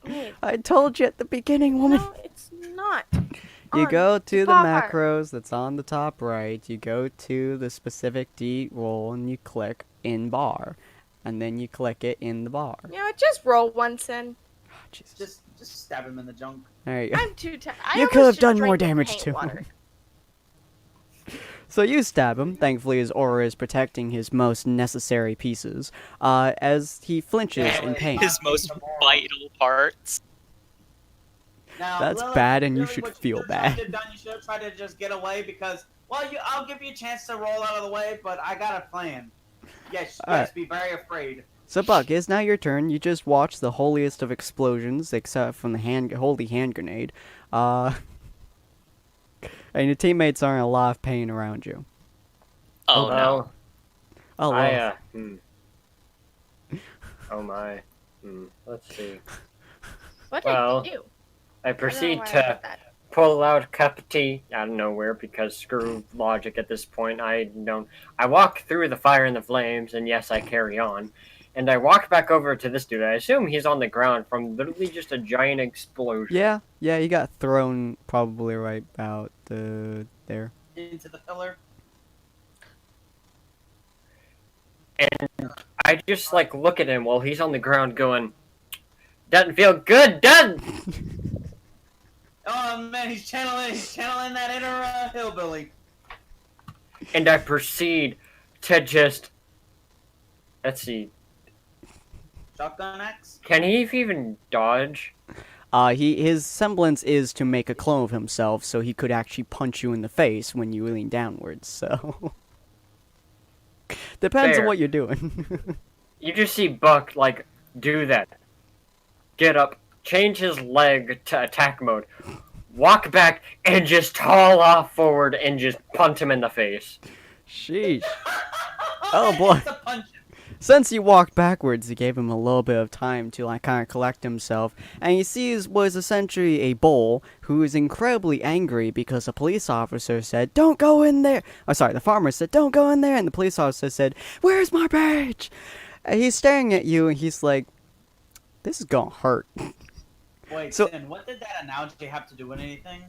Wait, I told you at the beginning, woman. no, it's not. You on go to the bar. macros that's on the top right. You go to the specific D roll and you click in bar. And then you click it in the bar. You know what, just roll once in. Oh, Jesus. Just stab him in the junk. There you go. I'm too tired. You could have done more damage too. So you stab him. Thankfully, his aura is protecting his most necessary pieces. As he flinches in pain. His most vital parts. Now, That's Lilith, bad and you really should what feel should've tried bad. to done, you should have tried to just get away because, well, I'll give you a chance to roll out of the way, but I got a plan. Yes, Alright. be very afraid. So Buck, it's now your turn. You just watched the holiest of explosions, except from the holy hand grenade. And your teammates are in a lot of pain around you. Oh no. Oh, well. Oh my. Let's see. What did Well, you do? I I don't know proceed why I to did that. pull out a cup of tea out of nowhere because screw logic at this point. I walk through the fire and the flames, and yes, I carry on. And I walk back over to this dude. I assume he's on the ground from literally just a giant explosion. Yeah, you got thrown probably right about there. Into the pillar. And I just like look at him while he's on the ground going, doesn't feel good, doesn't? Oh man, he's channeling that inner hillbilly. And I proceed to just, let's see, Shotgun axe. can he even dodge? His semblance is to make a clone of himself, so he could actually punch you in the face when you lean downwards. So depends on Fair. what you're doing. You just see Buck like do that. get up, change his leg to attack mode, walk back, and just haul off forward and just punt him in the face. Sheesh. Oh boy. It's a punch. Since he walked backwards, he gave him a little bit of time to like kind of collect himself, and he sees what is essentially a bull who is incredibly angry because a police officer said, "Don't go in there." Oh, sorry, the farmer said, "Don't go in there," and the police officer said, "Where's my badge?" And he's staring at you, and he's like, "This is gonna hurt." Wait, So- Sin, what did that analogy have to do with anything?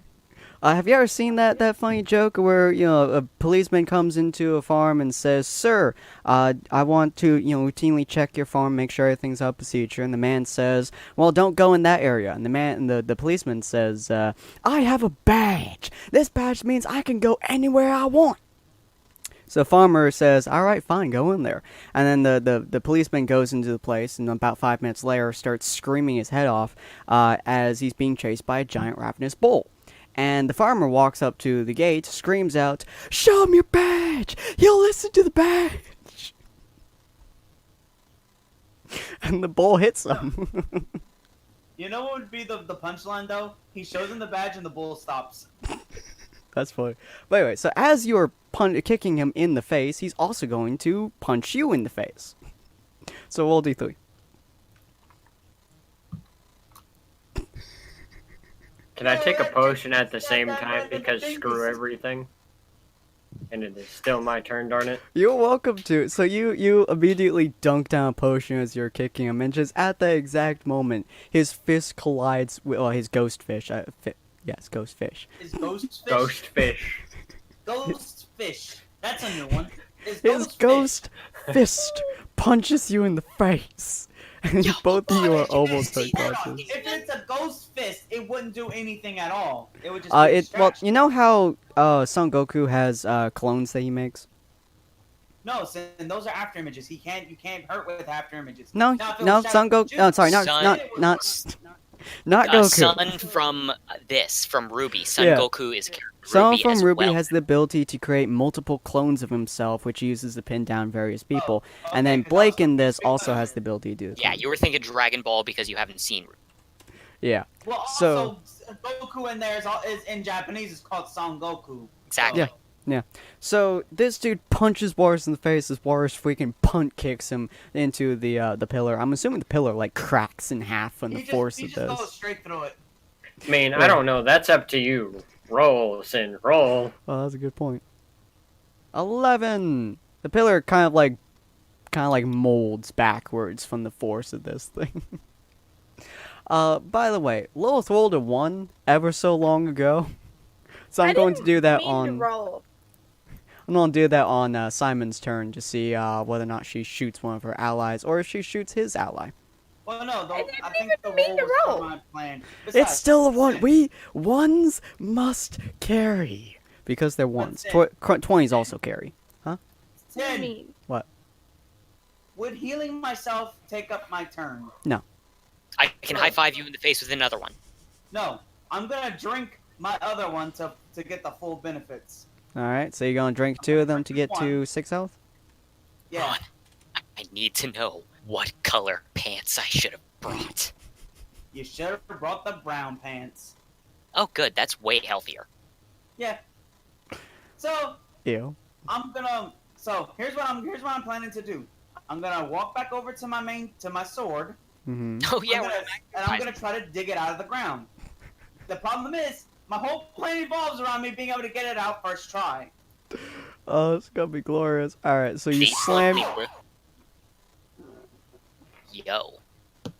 Have you ever seen that funny joke where, a policeman comes into a farm and says, "Sir, I want to, routinely check your farm, make sure everything's up procedure," and the man says, "Well, don't go in that area," and the policeman says, "I have a badge. This badge means I can go anywhere I want." So the farmer says, "All right, fine, go in there." And then the policeman goes into the place, and about 5 minutes later starts screaming his head off as he's being chased by a giant ravenous bull. And the farmer walks up to the gate, screams out, "Show him your badge! He'll listen to the badge!" And the bull hits him. You know what would be the punchline, though? He shows him the badge and the bull stops. That's funny. But anyway, so as you're kicking him in the face, he's also going to punch you in the face. So roll D3. Can I take a potion at the same time because screw everything? And it is still my turn, darn it. You're welcome to. So you immediately dunk down a potion as you're kicking him, and just at that exact moment, his fist collides with his ghost fish. Yes, ghost fish. Is ghost fish? Ghost fish. Ghost fish. That's a new one. Is His ghost fist punches you in the face, and both of you are almost unconscious. If it's a ghost fist, it wouldn't do anything at all. It would just. Well, you know how Son Goku has clones that he makes? No, and those are after images. You can't hurt with after images. No, Now, if it no, was Son Goku. No, sorry, not Goku. Son from from RWBY. Son Yeah. Goku is a character. Someone RWBY from as RWBY well. has the ability to create multiple clones of himself, which he uses to pin down various people. Oh, And then okay, 'cause Blake I was in this thinking also about has the ability to do it. Yeah, you were thinking Dragon Ball because you haven't seen RWBY. Yeah. Well, So- also, Goku in there is in Japanese is called Son Goku. Exactly. Yeah. Yeah. So this dude punches Boris in the face as Boris freaking punt kicks him into the pillar. I'm assuming the pillar like cracks in half from the force he it just goes does. straight through it. I mean, I don't know. That's up to you. Roll, Sin, roll. Oh, that's a good point. 11. The pillar kind of like molds backwards from the force of this thing. By the way, Lilith rolled a 1 ever so long ago. So I'm going to do that on Roll. I'm going to do that on Simon's turn to see whether or not she shoots one of her allies or if she shoots his ally. Well, no, though, didn't I think the even mean roll to was roll. for my plan. It's Besides, still a 1. Ones must carry because they're ones. it. 20s also carry. What do you Sin, mean? would healing myself take up my turn? I can high five you in the face with another one. No, I'm gonna drink my other one to get the full benefits. Alright, so you're going to drink 2 of them to get to 6 health? Yeah. Ron, I need to know what color pants I should have brought. You should have brought the brown pants. Oh, good. That's way healthier. Yeah. So Ew. here's what I'm planning to do. I'm gonna walk back over to my sword. Mm-hmm. Oh yeah, I'm gonna try to dig it out of the ground. The problem is, my whole plan evolves around me being able to get it out first try. Oh, it's gonna be glorious. Alright, so you slam. Yo. So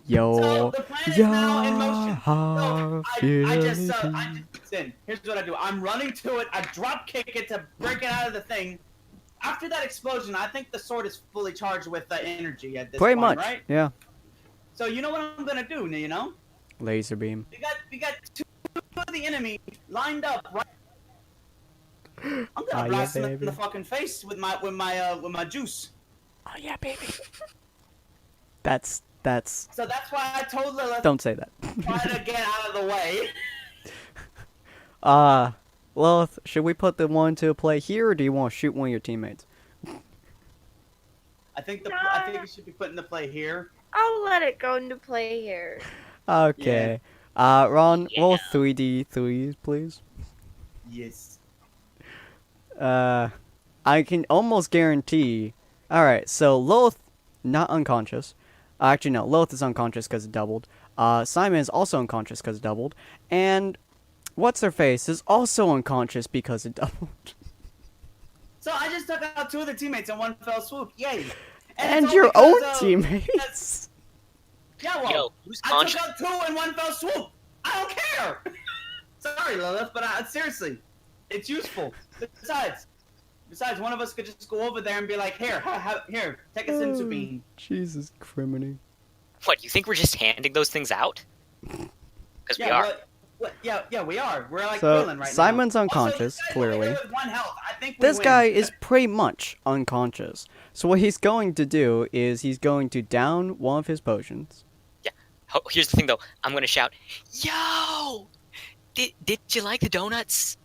Yo. the plan is now in motion. Yeah, So I just Sin, here's what I do. I'm running to it. I drop kick it to break it out of the thing. After that explosion, I think the sword is fully charged with the energy at this Pretty point, much. right? Yeah. So you know what I'm gonna do, you know? Laser beam. We got two of the enemy lined up, right? I'm gonna Oh, yeah, blast them in baby. the fucking face with my juice. Oh yeah, baby. That's. So that's why I told Lilith Don't say that. try to get out of the way. Lilith, should we put the 1 to play here, or do you want to shoot one of your teammates? I think it should be put into play here. I'll let it go into play here. Okay. Ron, roll 3d3s, please. Yes. I can almost guarantee. Alright, so Lilith, not unconscious. Actually, no, Lilith is unconscious because it doubled. Simon is also unconscious because it doubled. And what's her face is also unconscious because it doubled. So I just took out 2 of the teammates in one fell swoop. Yay! And it's your all own because of- teammates. Yeah, well, Yo, who's I conscious? took out 2 in one fell swoop. I don't care. Sorry, Lilith, but seriously, it's useful. Besides, one of us could just go over there and be like, here, take a Sensu bean. Jesus criminy. What, you think we're just handing those things out? Because we are. Yeah, we are. We're like So, feeling right Simon's now. unconscious, Also, this guy's clearly. only with 1 health. I think we This win. guy is pretty much unconscious. So what he's going to do is he's going to down one of his potions. Oh, here's the thing, though. I'm gonna shout, "Yo! Did you like the donuts?"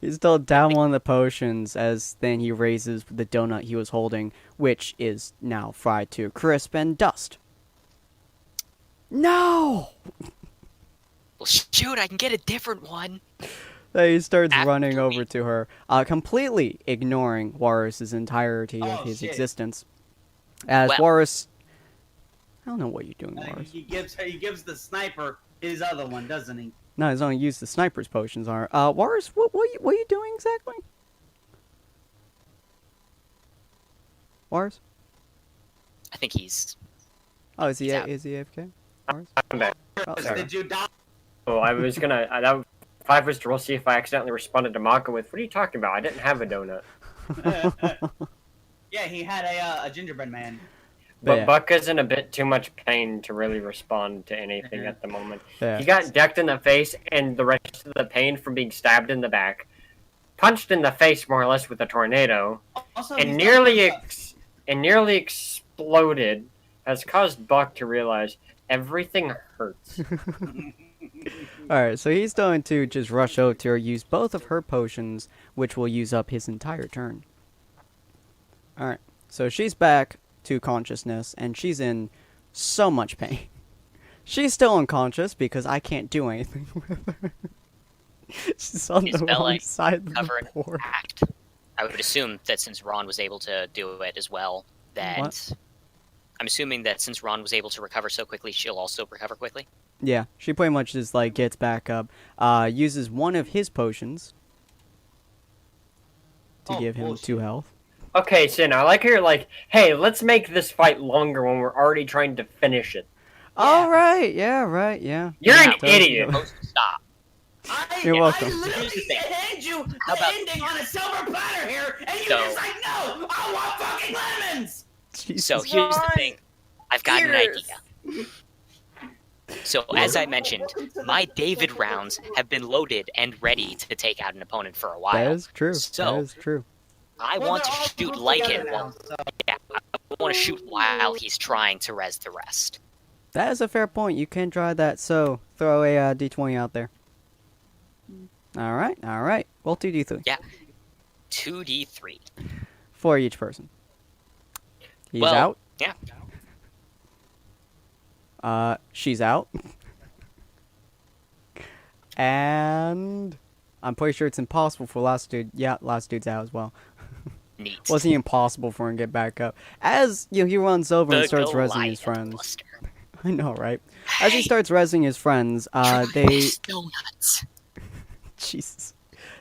He's still down one of the potions as then he raises the donut he was holding, which is now fried to a crisp and dust. No! Well, shoot, I can get a different one. Then he starts After running we- over to her, completely ignoring Warris's entirety of Oh, his shit. existence. As Well- Warris... I don't know what you're doing, I think Warris. he gives the sniper his other one, doesn't he? No, he's only used the sniper's potions on her. Warris, what are you doing exactly? Warris? I think he's. Oh, is he He's out. AFK? Warris? I'm back. Oh, sorry. Did you die? Oh, I was gonna. If I was to roll, see if I accidentally responded to Maka with, "What are you talking about? I didn't have a donut." Yeah, he had a gingerbread man. But Yeah. Buck is in a bit too much pain to really respond to anything at the moment. Yeah. He got decked in the face, and the rest of the pain from being stabbed in the back, punched in the face more or less with a tornado, Also, and he's nearly exploded, has caused Buck to realize everything hurts. Alright, so he's going to just rush over to her, use both of her potions, which will use up his entire turn. Alright, so she's back to consciousness, and she's in so much pain. She's still unconscious because I can't do anything with her. She's on Is the Bella wrong side of the covering board. act? I would assume that since Ron was able to do it as well, that What? I'm assuming that since Ron was able to recover so quickly, she'll also recover quickly. Yeah, she pretty much just like gets back up, uses one of his potions to Oh, give him bullshit. 2 health. Okay, Sin, I like her like, hey, let's make this fight longer when we're already trying to finish it. Alright, yeah, right, yeah. You're Yeah, an totally. idiot. Supposed to stop. You're welcome. I Here's literally the thing. hand you the How about- ending on a silver platter here, and you So- just like, no, I want fucking lemons! Jesus. So here's the Ron, thing. I've got an ears. idea. So as I mentioned, my David rounds have been loaded and ready to take out an opponent for a That while. is true. So- that is true. I Well, want to they're all shoot grouped like together it. now, Well, so- yeah, I want to shoot while he's trying to res the rest. That is a fair point. You can try that. So throw a d20 out there. All right, all right. Roll 2d3 Yeah. 2d3. for each person. He's Well, out. Yeah. She's out. And I'm pretty sure it's impossible for last dude. Yeah, last dude's out as well. Neat. Wasn't impossible for him to get back up. As he runs over and The starts rezzing his Goliath friends. Buster. I know, right? As he Hey, starts rezzing his friends, try they this donuts. Jesus.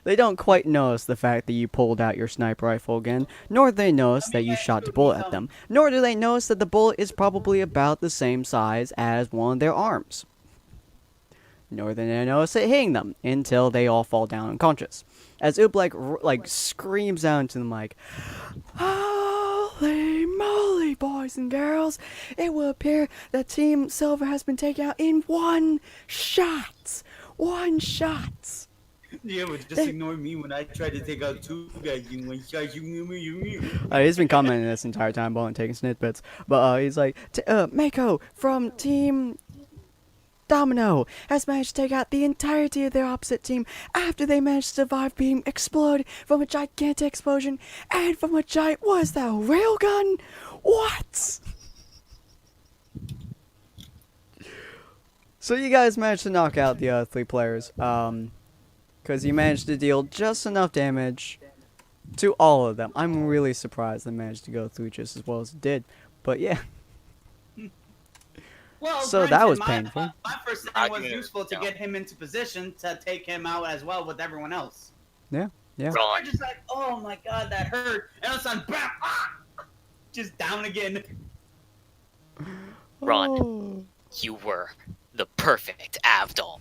They don't quite notice the fact that you pulled out your sniper rifle again, nor do they notice that you shot the bullet at them, nor do they notice that the bullet is probably about the same size as one of their arms. Nor do they notice it hitting them until they all fall down unconscious. As Oob screams out into the mic, "Holy moly, boys and girls! It will appear that Team Silver has been taken out in one shot! One shot!" Yeah, but just ignore me when I try to take out 2 guys in one shot. He's been commenting this entire time while I'm taking snippets. But he's like, Mako from Team Domino has managed to take out the entirety of their opposite team after they managed to survive being exploded from a gigantic explosion and from a giant, what is that, a railgun? What? So you guys managed to knock out the other 3 players, because you managed to deal just enough damage to all of them. I'm really surprised they managed to go through just as well as it did, but yeah. Well, So that granted, was my, painful. My first thing I was get it, useful to yeah. get him into position to take him out as well with everyone else. Yeah. I'm Ron, just like, oh my god, that hurt. And all of a sudden, bam, just down again. Ron. Oh. you were the perfect Avdol.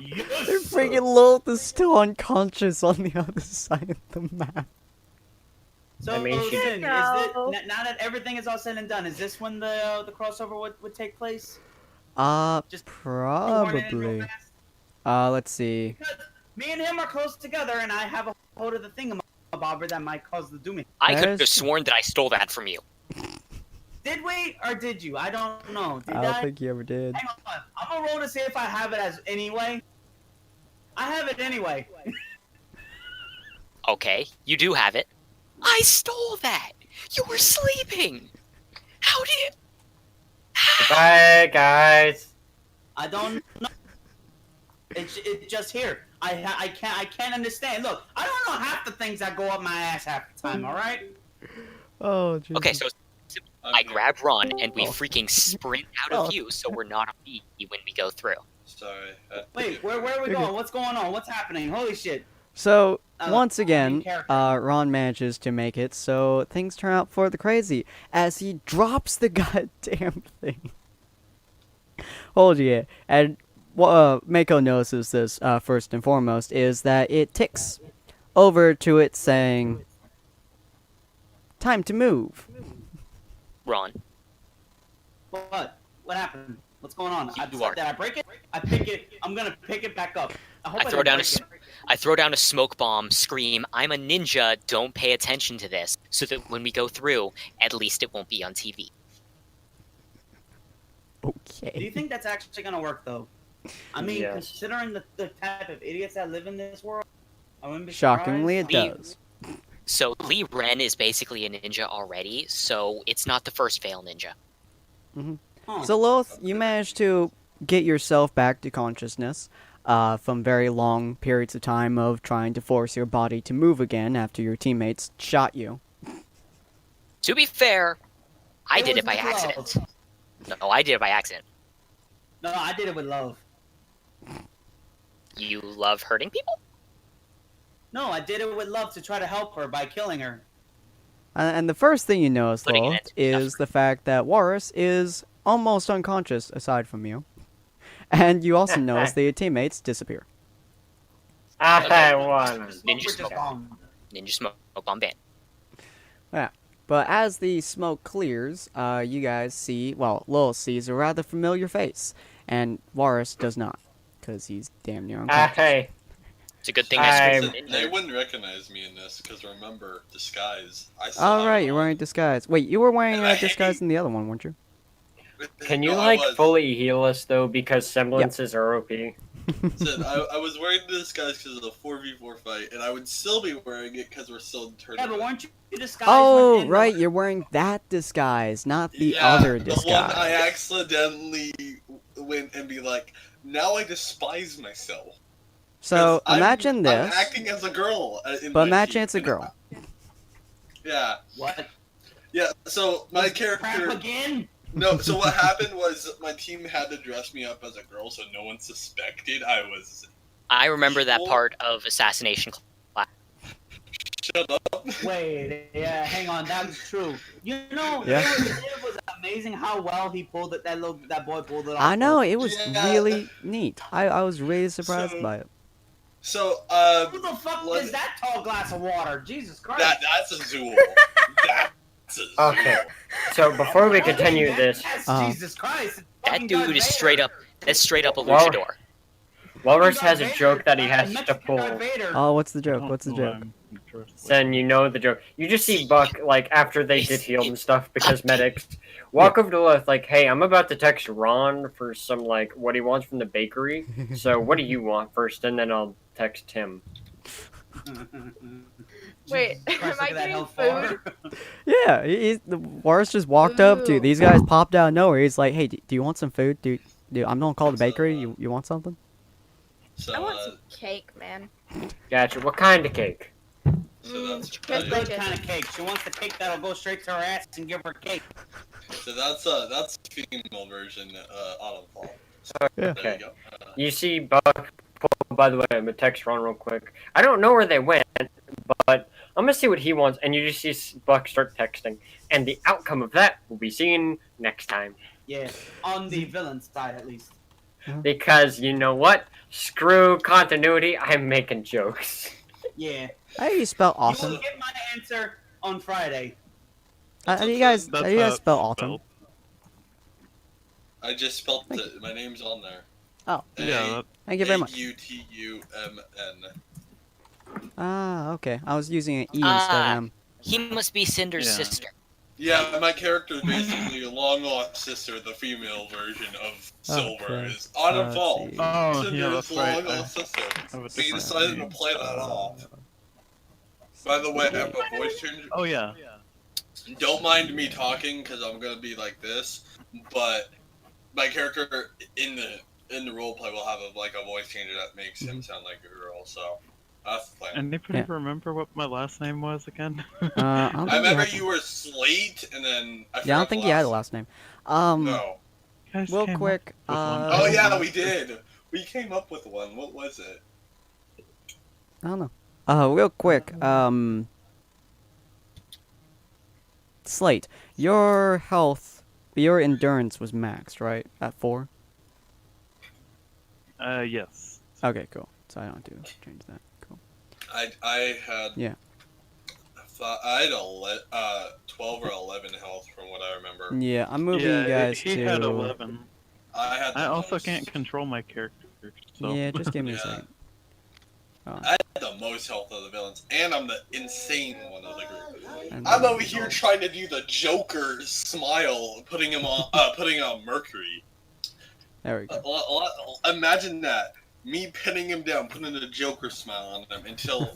Yes, Their freaking Lilith is still unconscious on the other side of the map. So, I mean, she- Sin, No. now that everything is all said and done, is this when the crossover would take place? Just Shoehorn it in real Probably. fast? Let's see. Because me and him are close together, and I have a hold of the thingamabobber that might cause the dooming. I That could have is- sworn that I stole that from you. Did we, or did you? I don't know. Did I don't think you ever did. Hang on. I'm gonna roll to see if I have it as anyway. I have it anyway. Okay, you do have it. I stole that! You were sleeping! How did... Bye, guys. I don't know. It's just here. I can't understand. Look, I don't know half the things that go up my ass half the time. All right. Oh, Jesus. Okay, so I grab Ron and we Oh. freaking sprint out Oh. of view so we're not on beat when we go through. Sorry. Wait, where are we Okay. going? What's going on? What's happening? Holy shit. So, Uh, once again, main character. Ron manages to make it, so things turn out for the crazy, as he drops the goddamn thing. Hold yeah, and what Mako notices this, first and foremost, is that it ticks over to it saying, time to move. Ron, What? What happened? What's going on? You are- Did I break it? I pick it. I'm gonna pick it back up. I hope I throw didn't down a break it. I throw down a smoke bomb, scream, I'm a ninja, don't pay attention to this, so that when we go through, at least it won't be on TV. Okay. Do you think that's actually gonna work though? I mean, Yes. considering the type of idiots that live in this world, I wouldn't be Shockingly, it surprised. does. So Lee Ren is basically a ninja already, so it's not the first fail ninja. Huh. So, Lilith, you managed to get yourself back to consciousness from very long periods of time of trying to force your body to move again after your teammates shot you. To be fair, I It did was it by with love. accident. No, I did it by accident. No, I did it with love. You love hurting people? No, I did it with love to try to help her by killing her. And the first thing you notice, Putting it Lilith, into is the fact that Warus is almost unconscious aside from you. And you also notice that your teammates disappear. I won. Ninja Which is smoke. wrong. Ninja smoke bomb ban. But as the smoke clears, you guys see, well, Lilith sees a rather familiar face, and Warus does not, because he's damn near unconscious. Hey. It's a good thing I- I They screamed they ninja. wouldn't recognize me in this because remember disguise. I saw Oh, right, you're wearing disguise. Wait, you were wearing And I a disguise hate- in the other one, weren't you? Can you, No, I like, was. fully heal us, though, because semblances are OP? Said, I was wearing the disguise because of the 4v4 fight, and I would still be wearing it because we're still in Yeah, tournament. but weren't you disguised? Oh, when in right, the- you're wearing that disguise, not the Yeah, other the disguise. one I accidentally went and be like, now I despise myself. So 'Cause imagine I'm this, acting as a girl. In but my imagine team. it's a girl. Yeah, What? yeah. So my Crap character. again? No, so what happened was my team had to dress me up as a girl, so no one suspected I was. I remember that Evil. part of Assassination Class. Shut up. Wait, yeah, hang on, that's true. You know, Yeah. it was amazing how well he pulled it. That boy pulled it off. I know, it was Yeah. really neat. I was really surprised So- by it. So, Who the fuck let- is that tall glass of water? Jesus Christ! that's a Zool. That's a Zool. Okay. So, before we continue this, Yes, Uh-huh. Jesus Christ! it's That fucking Darth dude is Vader. straight up. That's straight up a Well- luchador. Walrus Darth has a Vader, joke that he has to Mexican pull. Darth Vader. Oh, what's the I joke? don't What's the know joke? I'm interested. Then you know the joke. You just see Buck, like, after they get healed and stuff, because Okay. medics, walk over to the left, like, hey, I'm about to text Ron for some, like, what he wants from the bakery. So what do you want first? And then I'll text him. Wait, Jesus Christ, am I look at that getting how food? far. Yeah, the Walrus just walked up to Ooh. these guys, popped out of nowhere. He's like, "Hey, do you want some food? I'm gonna call the bakery. You want something?" So, I want some cake, man. Gotcha. What kind of cake? so that's Just Good like kind of cake. She wants the cake that'll go straight to her ass and give her cake. so that's female version Autumn Fall. Yeah. There Okay. you go. You see Buck. By the way, I'm gonna text Ron real quick. I don't know where they went, but I'm gonna see what he wants, and you just see Buck start texting, and the outcome of that will be seen next time. Yeah, on the villain side at least. Because you know what? Screw continuity. I'm making jokes. Yeah. How do you spell You awesome? will get my answer on Friday. How do you guys That's how do you how guys it's spell autumn? spelled. I just spelled it. My name's on there. Oh. Yeah, Thank you very much. Autumn. Ah, okay. I was using an E instead of M. He must be Cinder's Yeah. sister. Yeah, my character is basically a long lost sister, the female version of Silver. Okay. Is Autumn Let's Fall. see. Oh, Cinder's yeah, that's right. long lost sister. have a We different decided to name. play that off. By the way, I have a voice change. Oh yeah. Don't mind me talking because I'm gonna be like this, but my character in the roleplay will have a voice changer that makes him sound like a girl. So that's the plan. Anybody Yeah. remember what my last name was again? I don't I think remember had- you were Slate, and then Yeah, I don't think you had a last name. No. You guys Real came up quick. with one. Oh yeah, we did. We came up with one. What was it? I don't know. Real quick. Slate, your health, your endurance was maxed, right? At 4. Yes. Okay, cool. So I don't have to change that. Cool. I had. Yeah. I had 12 or 11 health from what I remember. Yeah, I'm moving Yeah, you guys he to. had 11. I had. I the also most. can't control my character. So. Yeah, just give me a Yeah. second. Oh, I had the most health of the villains, and I'm the insane one of the group. and I'm then- over here trying to do the Joker smile, putting on Mercury. There we go. Imagine that. Me pinning him down, putting a Joker smile on him until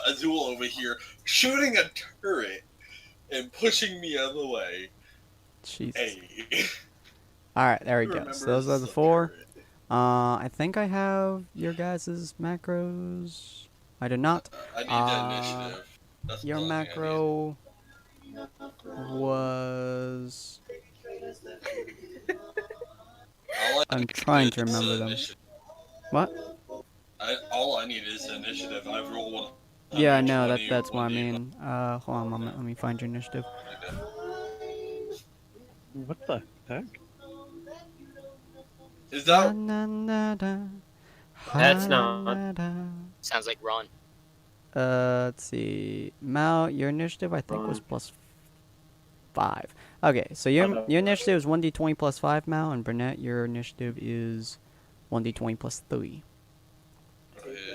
Azul over here shooting a turret and pushing me out of the way. Jesus. Hey. All right, there we go. Remember So those are the the 4. turret. I think I have your guys' macros. I do not. I need the initiative. That's Your the only thing I macro was. need. All I I'm need trying is to remember the them. initiative. What? All I need is the initiative. I've rolled one. Yeah, I know. 120 That's or what I 1D. mean. Hold on a moment. Let me find your initiative. What the heck? Is that That's not. Sounds like Ron. Let's see. Mal, your initiative I think was +5. Okay, so your initiative is 1d20 +5, Mal, and Burnett, your initiative is 1d20 +3.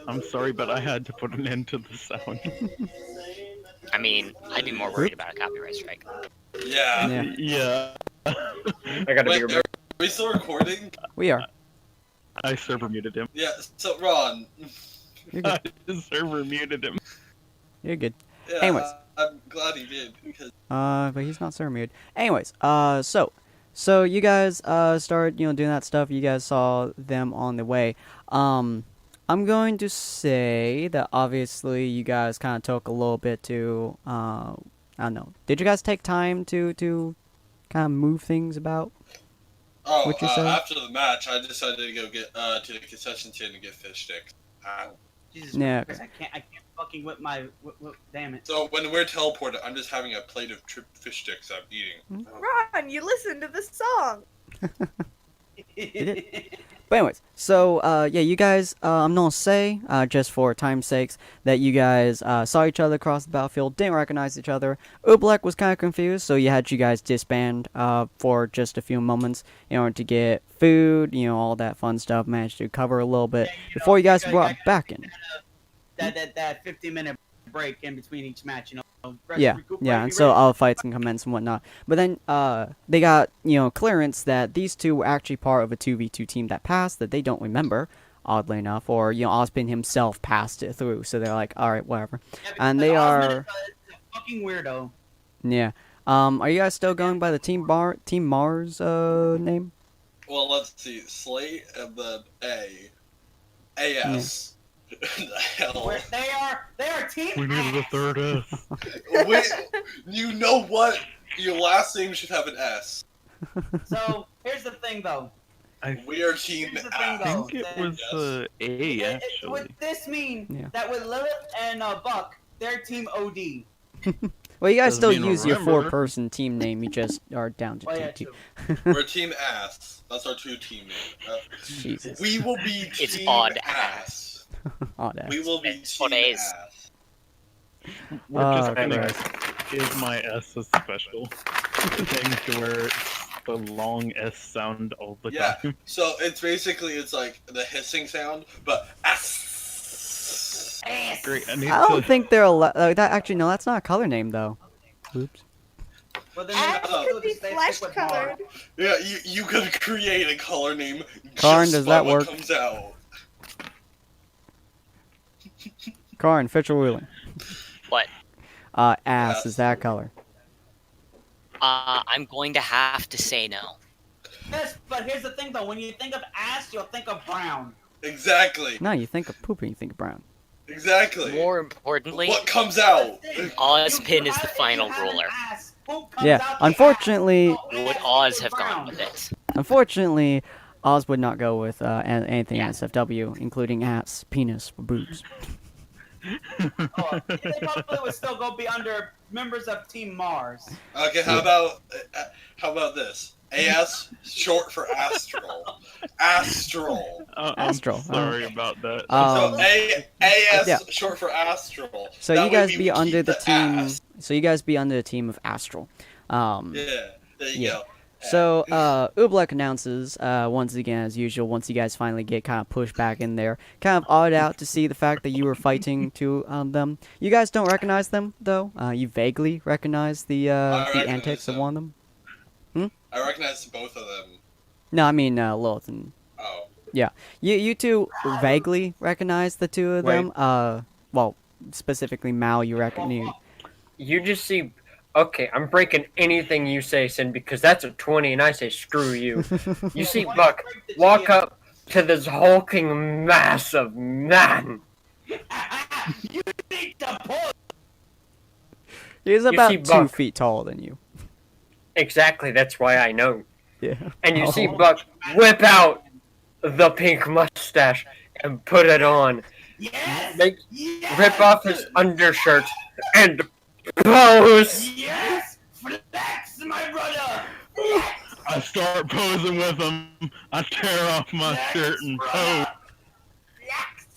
I'm sorry, but I had to put an end to the sound. I mean, I'd be more worried about a copyright strike. Yeah. Yeah, Yeah. I got a Wait, bigger. are we still recording? we are. I server muted him. Yeah. So Ron. You're I good. server muted him. You're good. Yeah, Anyways. I'm glad he did because But he's not server muted. Anyways, so you guys started, doing that stuff. You guys saw them on the way. I'm going to say that obviously you guys kind of took a little bit to, I don't know. Did you guys take time to kind of move things about? What you say? after the match, I decided to go get to the concession stand and get fish sticks. Jesus Yeah. Christ, I can't fucking whip my damn it. So when we're teleported, I'm just having a plate of fish sticks I'm eating. Ron, you listen to the song. But anyways, so yeah, you guys, I'm gonna say, just for time's sakes, that you guys saw each other across the battlefield, didn't recognize each other. Oobleck was kind of confused, so you had you guys disband for just a few moments in order to get food, all that fun stuff. Managed to cover a little bit before you guys brought back in. That 15-minute break in between each match, rest, Yeah, recuperate, yeah, be and so ready. all fights can commence and whatnot. But then they got, clearance that these two were actually part of a 2v2 team that passed that they don't remember, oddly enough, or, Osbin himself passed it through, so they're like, alright, whatever. Yeah, And because they Osmond are, is a fucking weirdo. yeah. Are you guys still going by the Team Mars name? Well, let's see. Slate and then AS. The hell? They are team. We needed a ass. third S. Wait, you know what? Your last name should have an S. So here's the thing, though. We are team Here's the thing, ass. I though. think it Then- was A, actually. Would this mean Yeah. that with Lilith and Buck, they're team OD? Well, you guys Doesn't still mean use your remember. 4-person team name, you just are down to Oh yeah, 2. true. We're team ass. That's our two team name. Jesus. We will be It's team odd ass. Oh, that. We will be It's team what it is. ass. We're just Oh, gonna Christ. give my S a special thing to where it's the long S sound all the Yeah. time. So it's like the hissing sound, but ass. Great. I need I don't to. think they're that. Actually, no, that's not a color name though. Oops. Well, then Ash they could be stick flesh with Mars. colored. Yeah, you could create a color name. Karn, just does by that what work? Comes out. Karn, Fisher Wheeling. What? Ass Yes. is that color. I'm going to have to say no. Yes, but here's the thing, though. When you think of ass, you'll think of brown. Exactly. No, you think of poop and you think of brown. Exactly. More importantly, What comes out? Ozpin is the final If you have an ruler. ass, poop comes Yeah, out the unfortunately- ass. So Would ass Oz is have brown. gone with it? Unfortunately, Oz would not go with anything SFW, including ass, penis, or boobs. Oh, they probably would still go be under members of Team Mars. Okay, how about this? AS short for astral. Astral. Astral, I'm sorry about that. Um, So AS yeah. short for astral. So That you way guys we be keep under the team. ass. So you guys be under the team of Astral. Yeah, there you Yeah. go. So, Oobleck announces, once again, as usual, once you guys finally get kind of pushed back in there, kind of odd out to see the fact that you were fighting to them. You guys don't recognize them, though. You vaguely recognize the recognize antics of them. one of them. I recognize both of them. No, I mean, Lilith and... Oh. You two vaguely recognize the two of them. Well, specifically Mao, you recognize... You just see. Okay, I'm breaking anything you say, Sin, because that's a 20, and I say screw you. You see Buck walk up to this hulking mass of man. You need to pull. He's see about 2 Buck. feet taller than you. Exactly, that's why I know. Yeah. And you see Oh. Buck whip out the pink mustache and put it on. Yes. Make, Yes. rip off his undershirt and pose. Yes. Flex, my brother. I start posing with him. I tear off my shirt and pose. Yes.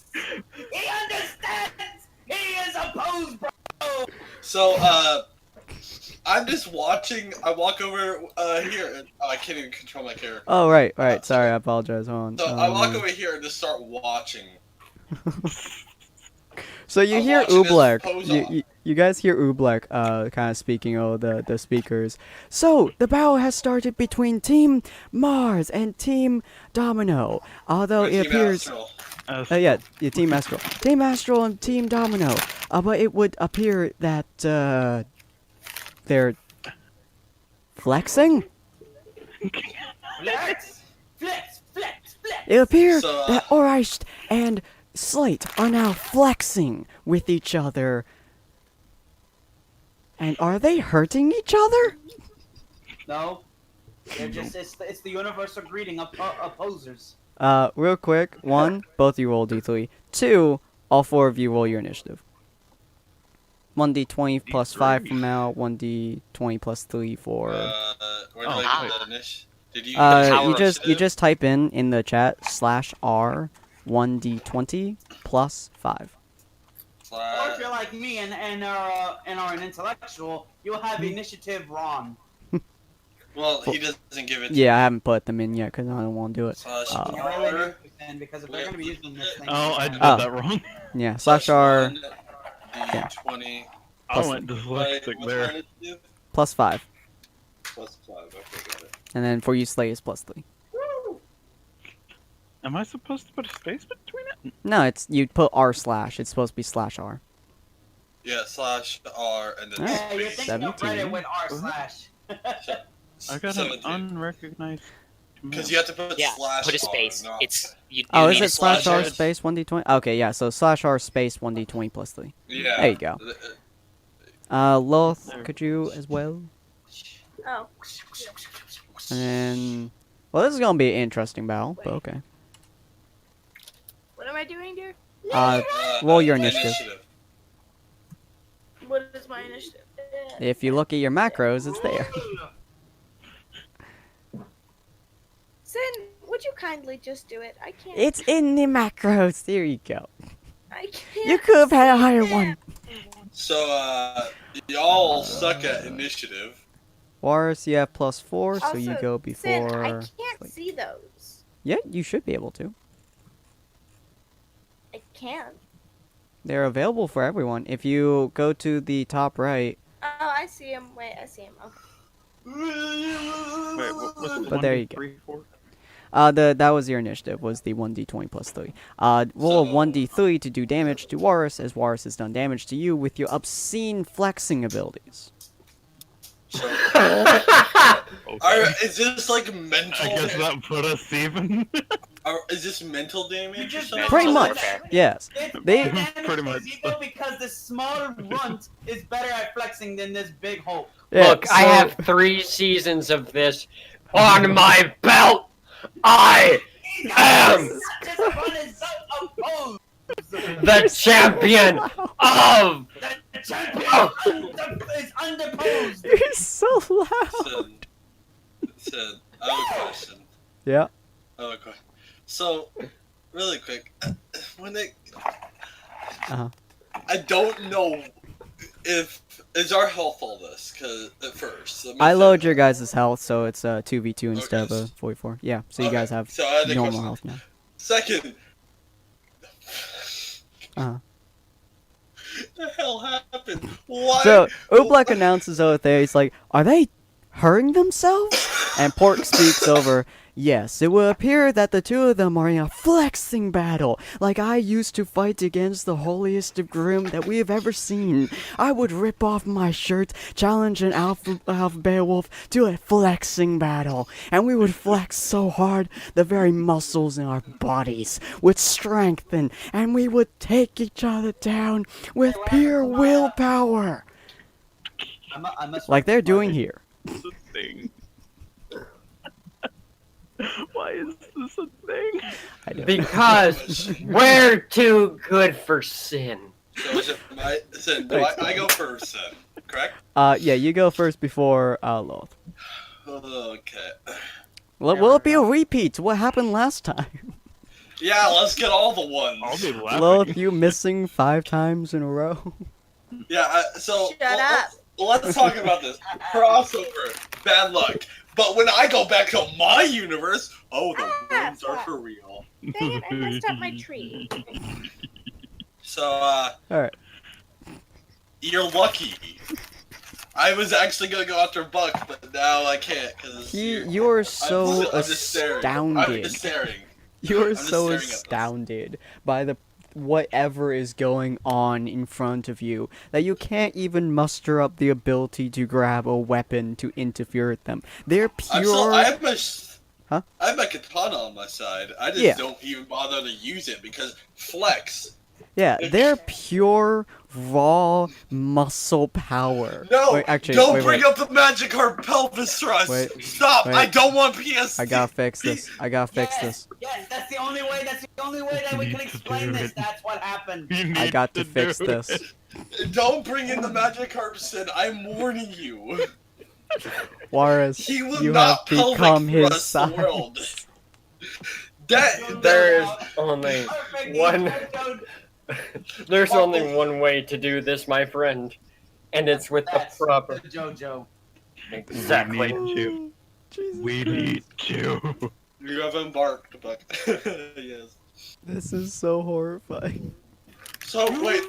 He understands. He is a pose, bro. So, I'm just watching. I walk over here, and I can't even control my character. Oh, right. Sorry, I apologize. Hold on. So I walk over here and just start watching. So you I'm hear watching this Oobleck. pose You, off. you guys hear Oobleck kind of speaking over the speakers. So the battle has started between Team Mars and Team Domino. Although it Team appears, Astral. yeah, Team Astral, Team Astral and Team Domino. But it would appear that they're flexing. Flex. Flex. Flex. Flex. It appears So, that Orist and Slate are now flexing with each other. And are they hurting each other? No. They're just it's the universal greeting of opposers. Real quick. 1, both of you roll D3. 2, all 4 of you roll your initiative. 1d20 plus 5 from Mal, 1d20 plus 3 for... Where do Oh, I wait. get the initiative? Did you? power You of just type in the chat /R 1d20 plus 5. Or if you're like me and are an intellectual, you'll have initiative wrong. Well, he doesn't give it. Yeah, I haven't put them in yet because I don't want to do it. You really need to then, because if they're gonna be using this thing. Oh, I did Oh. that wrong. Yeah, /R Yeah. 20 I went dyslexic there. plus 5, plus 5. Okay, got it. and then for you slay is plus 3. Am I supposed to put a space between it? No, it's you put R/. It's supposed to be /R. Yeah, /R and then Alright. Yeah, you're space. thinking of 17. Reddit with r/. I got an 17. unrecognized. Because you have to put Yeah, slash put a R, space. not- It's you. Oh, you is need it a slash /R R. space 1d20? Okay, yeah, so /R space 1d20 plus 3. Yeah. There you go. Loth, could you as well? Oh. And then, well, this is gonna be an interesting battle, but okay. What am I doing, dear? Roll your initiative. What is my initiative? If you look at your macros, it's there. Sin, would you kindly just do it? I can't. It's in the macros. There you go. I can't. You could have had a higher see one. it. So, y'all suck at initiative. Warus, you have plus 4, so you Also, go Sin, before. I can't see those. Yeah, you should be able to. I can't. They're available for everyone. If you go to the top right, Oh, I see him. Wait, I see him. Okay. Wait, what's it? But there you go. 3, 4? that was your initiative, was the 1d20 plus 3. Roll a 1d3 to do damage to Warus, as Warus has done damage to you with your obscene flexing abilities. Is this like mental? I guess that put us even. Is this mental damage or just something? Pretty Oh, much, fair. yes. It's They- more damage Pretty to much. Ezekiel because this small runt is better at flexing than this big Hulk. Yeah, Look, I so- have 3 seasons of this on my belt. I am Just run his belt opposed. the champion of. The champion is undeposed. You're so loud. Sid, I have a question. Yeah. So, really quick, when they, Uh-huh. I don't know if is our health all this because at first let me I check. lowered your guys' health, so it's 2v2 instead of Okay. a 44. Yeah, so you Okay, guys have so I had a normal question. health now. Second, Uh-huh. the hell happened? Why? So, Oblak announces out there, he's like, are they hurting themselves? And Pork speaks over, yes, it will appear that the two of them are in a flexing battle, like I used to fight against the holiest of Grim that we have ever seen. I would rip off my shirt, challenge an alpha Beowulf to a flexing battle, and we would flex so hard the very muscles in our bodies would strengthen, and we would take each other down with pure willpower, I must like they're doing here. This thing. Why is this a thing? I don't- Because we're too good for sin. So is it Sid, I go first then, correct? Yeah, you go first before Loth. Okay. Will it be a repeat to what happened last time? Yeah, let's get all the ones. I'll be laughing. Loth, you missing 5 times in a row? Yeah, so Shut up. Let's talk about this. Crossover, bad luck. But when I go back to my universe, oh, the ones are for real. Dang it, I messed up my tree. So, Alright. you're lucky. I was actually gonna go after Buck, but now I can't because You're so I'm just staring. I'm astounded. just staring. You're just so staring at this. astounded by the whatever is going on in front of you that you can't even muster up the ability to grab a weapon to interfere with them. They're pure. I have my Huh? I have my katana on my side. I just Yeah. don't even bother to use it because flex. Yeah, they're pure raw muscle power. No, Wait, actually, don't wait, bring wait. up the magic heart pelvis thrust. Wait, Stop! wait. I don't want PSD. I gotta fix this. I gotta fix Yes, this. yes, that's the only way. That's the only way that we You can need to explain do this. it. That's what happened. You need I got to fix do this. it. Don't bring in the magic harp, Sid. I'm warning you. Warris, He will you have not pelvic become his thrust the world. size. There's only Perfect. one. There's only one way to do this, my friend, and it's with the That's proper. the JoJo. Exactly. We need to. Jesus We Christ. need to. You have embarked, Buck. Yes. This is so horrifying. So wait.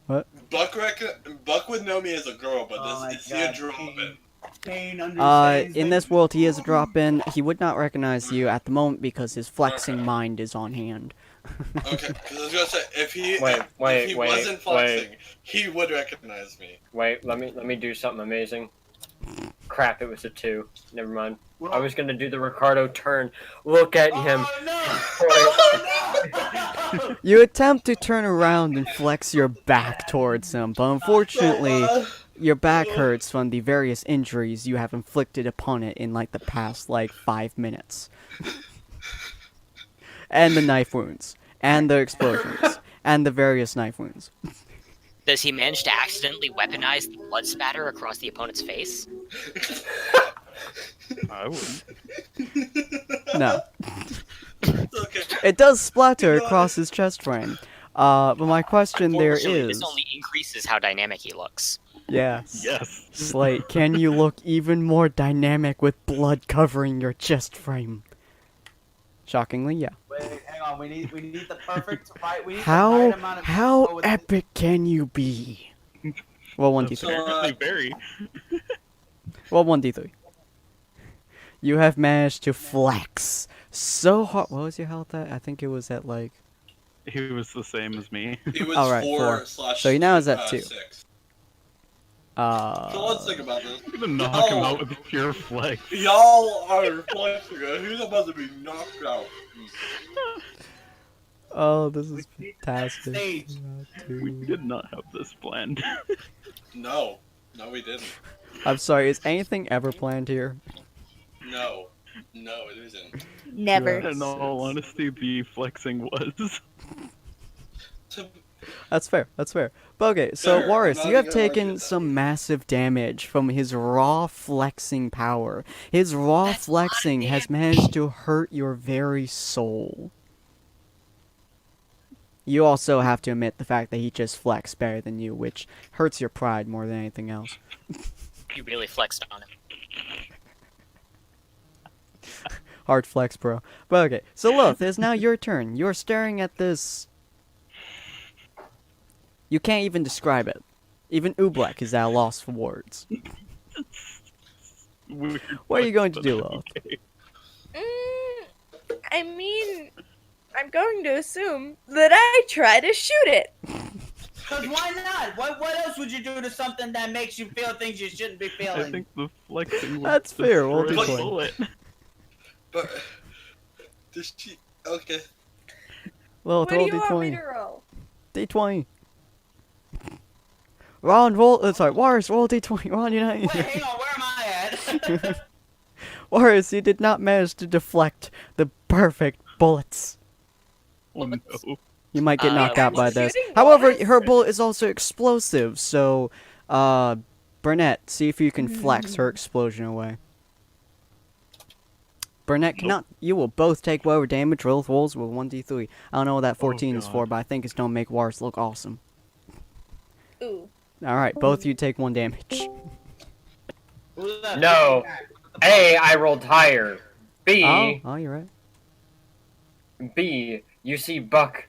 What? Buck would know me as a girl, but Oh my is he a God. drop-in? Pain understands In me. this world, he is a drop-in. He would not recognize you at the moment because his flexing mind is on hand. Okay, because I was gonna say if he Wait, wasn't flexing, he would recognize me. Wait, let me do something amazing. Crap, it was a 2. Never mind. I was gonna do the Ricardo turn. Look at him. Oh no! You attempt to turn around and flex your back towards him, but unfortunately, your back hurts from the various injuries you have inflicted upon it in like the past 5 minutes. And the knife wounds. And the explosions. And the various knife wounds. Does he manage to accidentally weaponize the blood spatter across the opponent's face? I wouldn't. No. Okay. It does splatter across his chest frame. But my question there Unfortunately, is... this only increases how dynamic he looks. Yes. Yes. Slate, can you look even more dynamic with blood covering your chest frame? Shockingly, yeah. Wait, hang on. We need the perfect right. We need the How right amount of how with- epic can you be? Well, 1d3. So, Apparently very. Well, 1d3. You have managed to flex so hard. What was your health at? I think it was at He was the same as me. he was Alright, 4 4. slash. So he now is at 2. 6. So let's Uh. think about this. I'm gonna knock him out with pure flex. Y'all are flexing. Who's supposed to be knocked out? Oh, this is fantastic. Stage. We did not have this planned. No, we didn't. I'm sorry. Is anything ever planned here? No, it isn't. Never. In all honesty, the flexing was. That's fair. That's fair. But okay, so Fair. Warris, I'm you not have gonna argue taken that. some massive damage from his raw flexing power. His raw That's a lot of flexing has managed to hurt your very soul. You also have to admit the fact that he just flexed better than you, which hurts your pride more than anything else. You really flexed on him. Hard flex, bro. But okay, so Lilith, it's now your turn. You're staring at this... You can't even describe it. Even Ublek is at a loss for words. Weird What are you going to but do, Lilith? okay. I mean, I'm going to assume that I try to shoot it. Cause why not? What else would you do to something that makes you feel things you shouldn't be feeling? I think the flexing would That's fair, we'll destroy do the it. bullet. But does she? Okay. Lilith, What do roll you want me D20. to roll? D20. Ron, roll. Sorry, Warris, roll D20. Ron, you're not. Wait, hang on. Where am I at? Warris, you did not manage to deflect the perfect bullets. Oh no. You might get knocked out by this. shooting However, bullets? her bullet is also explosive, so, Burnett, see if you can flex her explosion away. Burnett cannot. You will both take whatever damage Lilith rolls with 1d3. I don't know what that 14 is for, God. but I think it's gonna make Warris look awesome. Ooh. Alright, both of you take 1 damage. Who's that? No. A, I rolled higher. B, Oh, you're right. B, you see Buck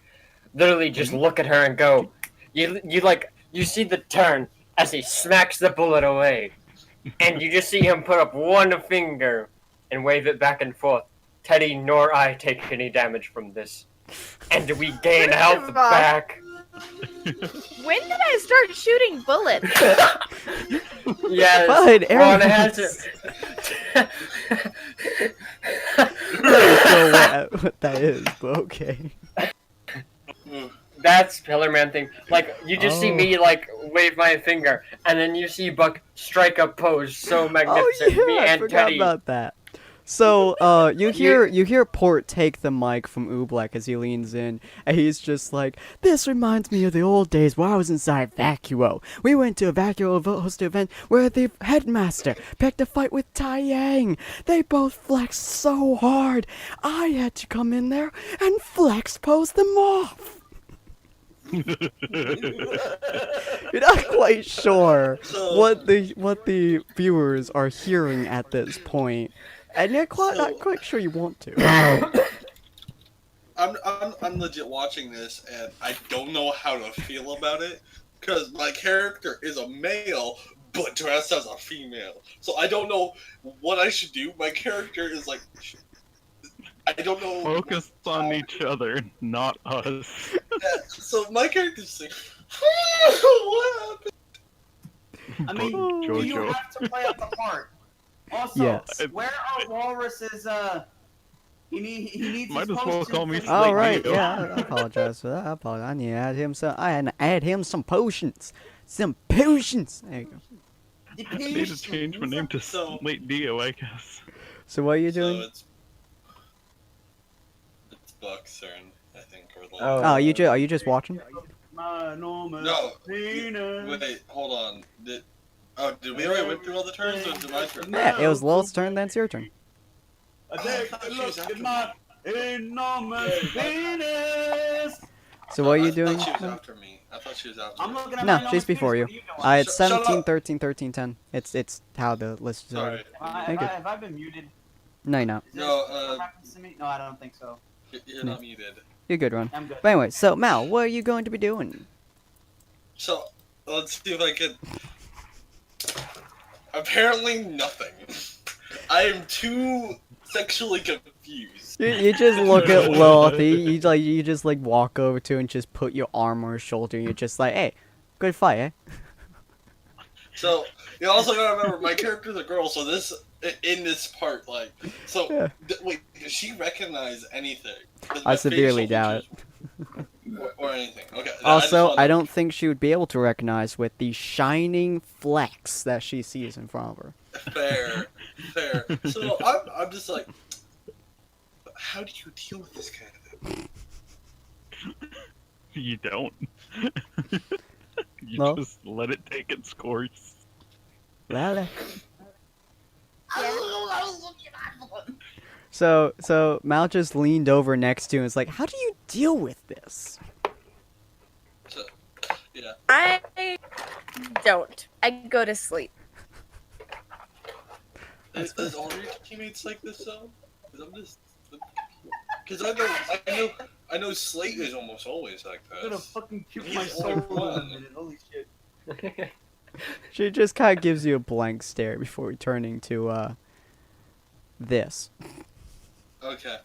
literally just look at her and go. You see the turn as he smacks the bullet away, and you just see him put up one finger and wave it back and forth. Teddy nor I take any damage from this, and we gain health Fuck. back. When did I start shooting bullets? Yes, Fine, Ron arrows. has it. I don't know what that is, but okay. That's Pillar Man thing. Like, you just see Oh. me, wave my finger, and then you see Buck strike a pose so Oh magnificent. Me yeah, I and forgot Teddy. about that. So, you hear Port take the mic from Oobleck as he leans in, and he's just like, "This reminds me of the old days where I was inside Vacuo. We went to a Vacuo hosted event where the headmaster picked a fight with Tai Yang. They both flexed so hard, I had to come in there and flex pose them off." You're not quite sure what the viewers are hearing at this point, and you're not quite sure you want to. I'm legit watching this, and I don't know how to feel about it, because my character is a male, but dressed as a female. So I don't know what I should do. My character is like, I don't know. Focus on each other, not us. So my character's like, what happened? I mean, Jojo. you have to play up the part. Also, Yes. where are Walrus's, he needs Might his as well call me potions. Slate All right, Dio. yeah, I apologize for that. I need to add him some. I had to add him some potions. Some potions. There you go. The I need to change my name to So- Slate Dio, I guess. So what are you doing? So it's Buck's turn, I think, or the Oh. Oh, are you just watching? My enormous No. penis. Wait, hold on. Did we already went through all the turns, or is it my turn? Yeah, it was Lilith's turn, then it's your turn. I take a look at my enormous penis. So what are you I doing? thought she was after me. I thought she was after I'm me. looking at No, my she's enormous before you. penis. What are It's Shut 17, up. 13, 13, 10. It's how the list is. Alright. Thank you. Have I been muted? No, you're not. Is this No, what happens to me? No, I don't think so. You're not muted. You're good, Ron. I'm good. But anyway, so Mal, what are you going to be doing? So, let's see if I can... Apparently nothing. I am too sexually confused. You just look at Lilith. You just like walk over to her and just put your arm on her shoulder. And you're just like, "Hey, good fight, eh?" So, you also gotta remember, my character's a girl, so in this part, like... So, Yeah. wait, does she recognize anything? 'Cause I my severely facial doubt features- Or anything. Okay. Also, I don't think she would be able to recognize with the shining flecks that she sees in front of her. Fair. So, I'm just like... How do you deal with this kind of thing? You don't. You No. just let it take its course. Well, So Mal just leaned over next to him and was like, "How do you deal with this?" So, yeah. I don't. I go to sleep. Is all your teammates like this though? Because I'm just... Because I know Slate is almost always like I'm gonna this. fucking puke He's my the soul only in a one. minute. Holy shit. She just kind of gives you a blank stare before returning to this. Okay.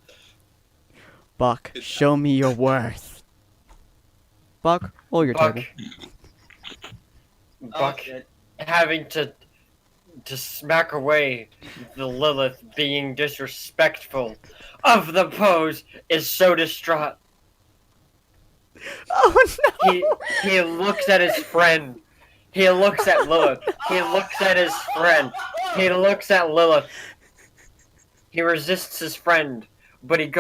Buck, Good show me your worth. Buck, roll your Buck. table. Buck Oh, shit. having to smack away the Lilith being disrespectful of the pose is so distraught. Oh no! He looks at his friend. He looks at Lilith. He looks at his friend. He looks at Lilith. He resists his friend, but he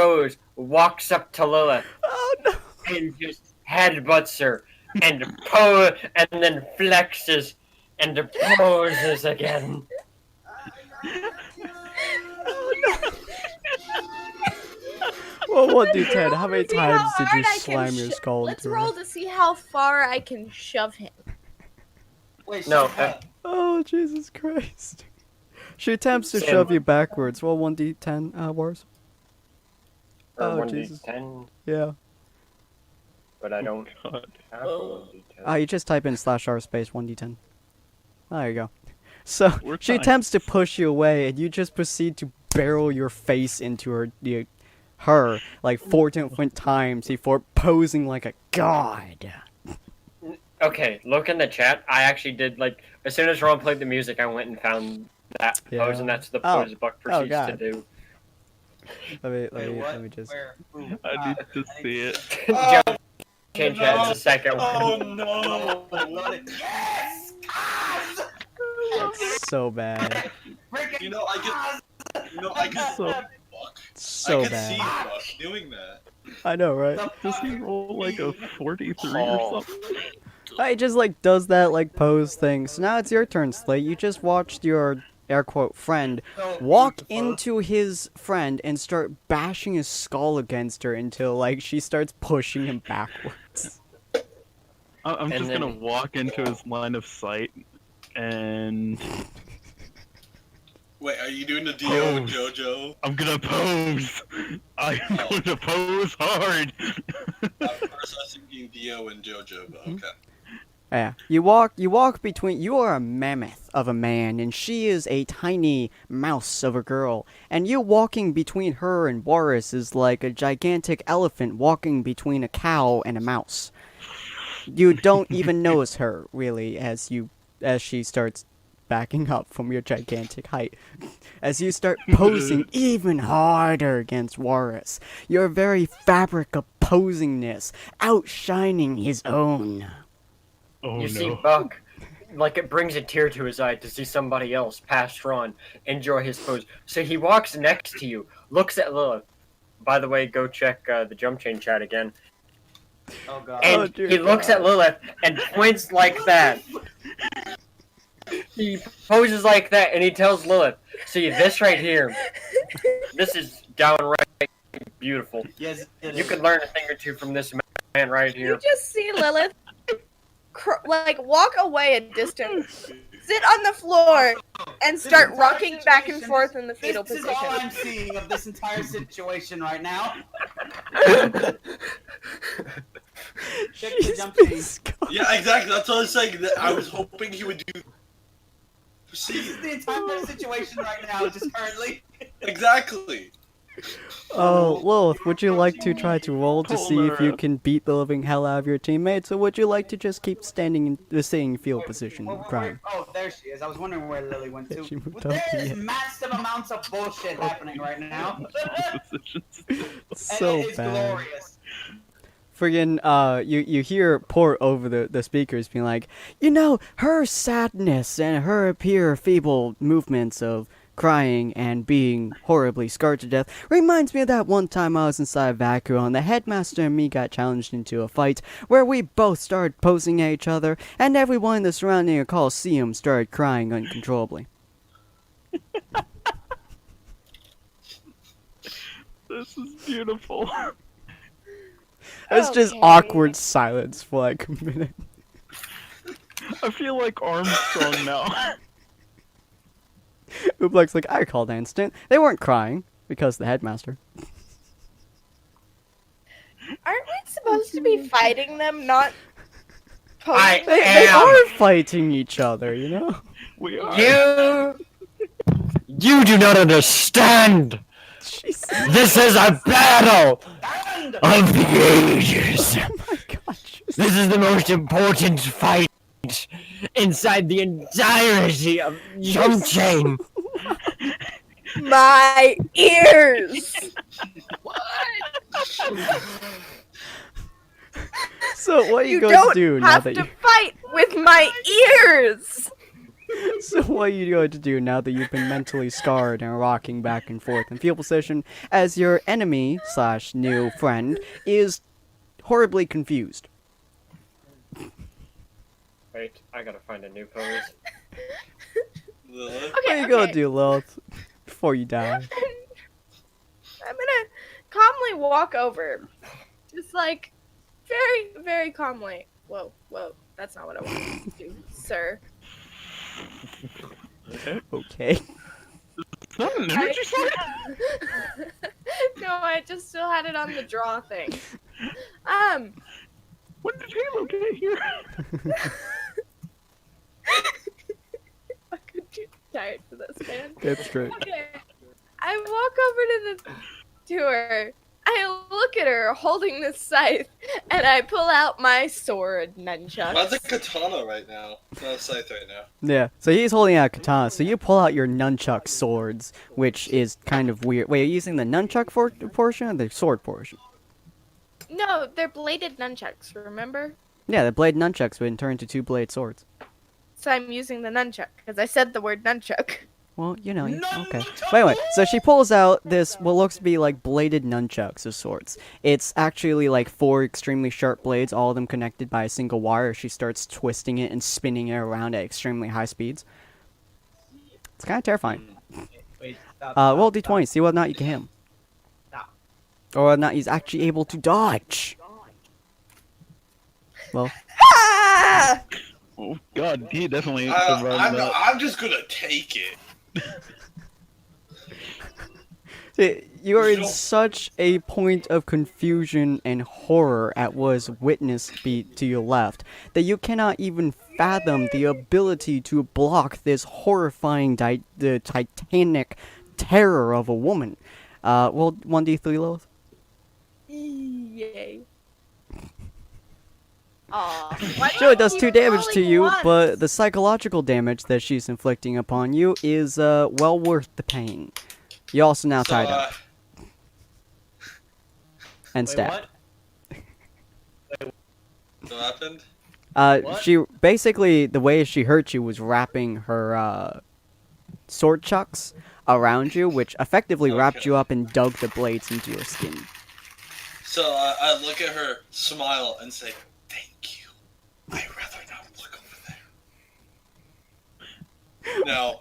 walks up to Lilith Oh no! and just headbutts her and then flexes and poses again. Well, 1d10. How many See how times did you hard I can slam your skull Let's into roll her? to see how far I can shove him. Wait, No, shut up. Oh, Jesus Christ. She attempts to Sam. shove you backwards. Roll 1d10, Wars. Or Oh, 1d10, Jesus. Yeah. but I don't God. have a 1d10. You just type in /r space 1d10. There you go. So, We're she fine. attempts to push you away, and you just proceed to barrel your face into her like 4 different times before posing like a god. Okay, look in the chat. I actually did, like, as soon as Ron played the music, I went and found that Yeah. pose, and that's the Oh. pose Buck proceeds to God. do. Wait, Let what? me just. Where? Ooh, I need to I see it. Jump change that is the second Oh one. no! I love it. Yes! God! That's so bad. Freaking You know, I get- God! No, I could So- fuck. So I could see bad. fuck doing that. I know, right? Does he roll like a 43 Oh. or something? He just like does that like pose thing. So now it's your turn, Slate. You just watched your air quote friend So walk beautiful. into his friend and start bashing his skull against her until like she starts pushing him backwards. I'm And just then- gonna walk into his line of sight and Wait, are you doing the Dio Oh. and JoJo? I'm gonna pose. I'm Oh. going to pose hard. At first I was thinking Dio and JoJo, but okay. Yeah, you walk between. You are a mammoth of a man, and she is a tiny mouse of a girl. And you walking between her and Boris is like a gigantic elephant walking between a cow and a mouse. You don't even notice her really as she starts backing up from your gigantic height. As you start posing even harder against Boris, your very fabric of posingness outshining his own. Oh You see no. Buck, like it brings a tear to his eye to see somebody else, past Ron, enjoy his pose. So he walks next to you, looks at Lilith. By the way, go check the Jumpchain chat again. Oh god. And Oh, dear he looks at God. Lilith and points like that. He poses like that and he tells Lilith, see this right here, this is downright beautiful. Yes, it You is. could learn a thing or two from this man right You here. just see Lilith, like, walk away a distance, sit on the floor, and start entire rocking back and situation- forth in the fetal This is position. all I'm seeing of this entire situation right now. Check the She's jump been chain. scarred. Yeah, exactly. That's what I was saying. That I was hoping he would do. This See, is the entire situation right now, just currently. exactly. Oh, Lilith, would you like to try to roll to see if you Homer. can beat the living hell out of your teammates, or would you like to just keep standing in the same field position, crying? Oh, there she is. I was wondering where Lily went Yeah, to. she moved Well, up, there's yeah. massive amounts of bullshit happening right now. So and it is bad. glorious. Friggin', you hear Port over the speakers being like, you know, her sadness and her appear feeble movements of crying and being horribly scarred to death reminds me of that one time I was inside Vacuum and the headmaster and me got challenged into a fight where we both started posing at each other and everyone in the surrounding Coliseum started crying uncontrollably. This is beautiful. It's just Okay. awkward silence for like a minute. I feel like Armstrong now. Oobleck's like, I recall that instant. They weren't crying because of the headmaster. Aren't we supposed to be fighting them, not I- posing? They Am. are fighting each other, you know? We are. You do not understand. Jesus. This is a battle And of the ages. Oh my gosh. This is the most important fight inside the entirety of Jumpchain. My ears! So what are you You going don't to do now have that to you... fight with my ears! So what are you going to do now that you've been mentally scarred and rocking back and forth in field position as your enemy slash new friend is horribly confused? Wait, I gotta find a new pose. Lilith? What are Okay, you going okay. to do, Lilith, before you die? I'm gonna calmly walk over. Just like, very, very calmly. Whoa, whoa. That's not what I wanted to do, sir. Okay. It's not an energy sword. No, I just still had it on the draw thing. When did Halo get here? I'm too tired for this, man. That's true. Okay. I walk over to her. I look at her holding this scythe, and I pull out my sword nunchucks. Mine's a katana right now. It's not a scythe right now. Yeah, so he's holding out a katana, so you pull out your nunchuck swords, which is kind of weird. Wait, are you using the nunchuck portion or the sword portion? No, they're bladed nunchucks, remember? Yeah, the blade nunchucks would turn into two blade swords. So I'm using the nunchuck, because I said the word nunchuck. Well, you know, okay. Nunchucks! But anyway, so she pulls out this, what looks to be like bladed nunchucks of sorts. It's actually like 4 extremely sharp blades, all of them connected by a single wire. She starts twisting it and spinning it around at extremely high speeds. It's kind of terrifying. Wait, stop, Roll stop, d20, see whether or not you can hit him. Stop. Or whether or not he's actually able to dodge. Well, Ah! Oh God, he definitely survived that. I'm just gonna take it. you are in such a point of confusion and horror at what is witnessed to your left that you cannot even fathom the ability to block this horrifying, the titanic terror of a woman. Well, 1d3 Lilith. Yay. Aw. Sure, it does 2 damage to you, but the psychological damage that she's inflicting upon you is well worth the pain. You're also now tied up and Wait, stabbed. what happened? What? She basically, the way she hurt you was wrapping her sword chucks around you, which effectively wrapped Okay. you up and dug the blades into your skin. So I look at her, smile, and say, "Thank you. I'd rather not look over there." No.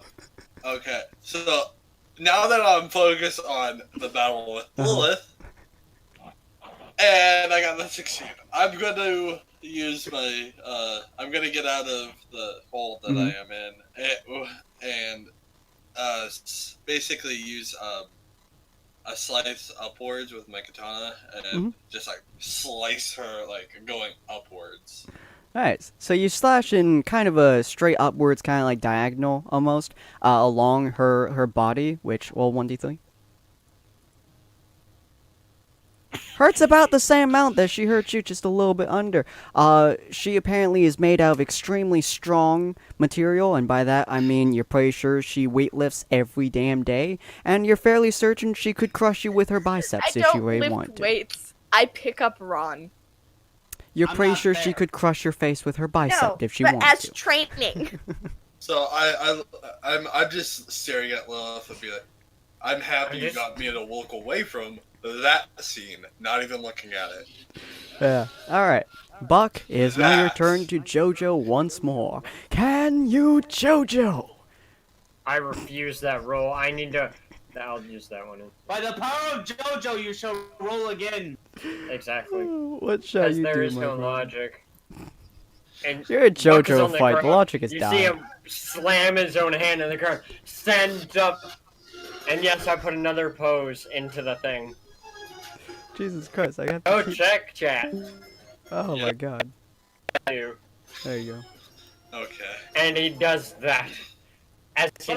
Okay. So now that I'm focused on the battle with Lilith, and I got the 16, I'm going to use my. I'm going to get out of the hole that I am in, and basically use a slice upwards with my katana and just like slice her like going upwards. Alright, so you slash in kind of a straight upwards, kind of like diagonal almost, along her body, which, well, 1d3. Hurts about the same amount that she hurt you, just a little bit under. She apparently is made out of extremely strong material, and by that I mean you're pretty sure she weightlifts every damn day, and you're fairly certain she could crush you with her biceps I if she don't really lift wanted to. weights. I pick up Ron. You're I'm pretty not sure she there. could crush your face with her bicep No, if she but wanted as to. training. So I'm just staring at Lilith and be like, I'm happy you got me to walk away from that scene, not even looking at it. Yeah. Alright. Buck, it is now your That. turn to JoJo once more. Can you JoJo? I refuse that roll. I need to. I'll use that one. By the power of JoJo, you shall roll again. Exactly. What shall Because you there do, is my no friend? logic. And You're a Buck is on JoJo the fight. The ground. logic is You down. see him slam his own hand in the ground, stand up, and yes, I put another pose into the thing. Jesus Christ, I have to Oh, keep... check chat. Oh my god. You. There you go. Okay. And he does that. As he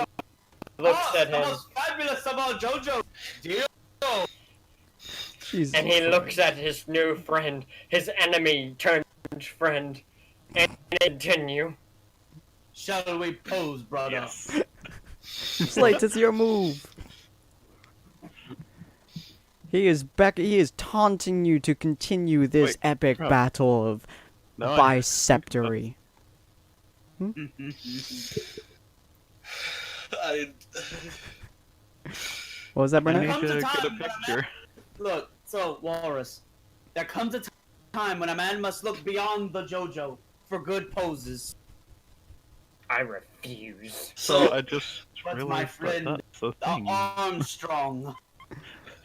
looks at the him, most fabulous about JoJo. Deal. Jesus and he Christ. looks at his new friend, his enemy turned friend, and continue. Shall we pose, brother? Yes. Slate, it's your move. He is taunting you to continue this Wait, epic bro. battle of No, I- biceptory. What was that, I Brennan? need Comes to a get a time, but picture. Look, so Walrus, there comes a time when a man must look beyond the JoJo for good poses. I refuse. So I just But my realized that friend, that's a The thing. Armstrong.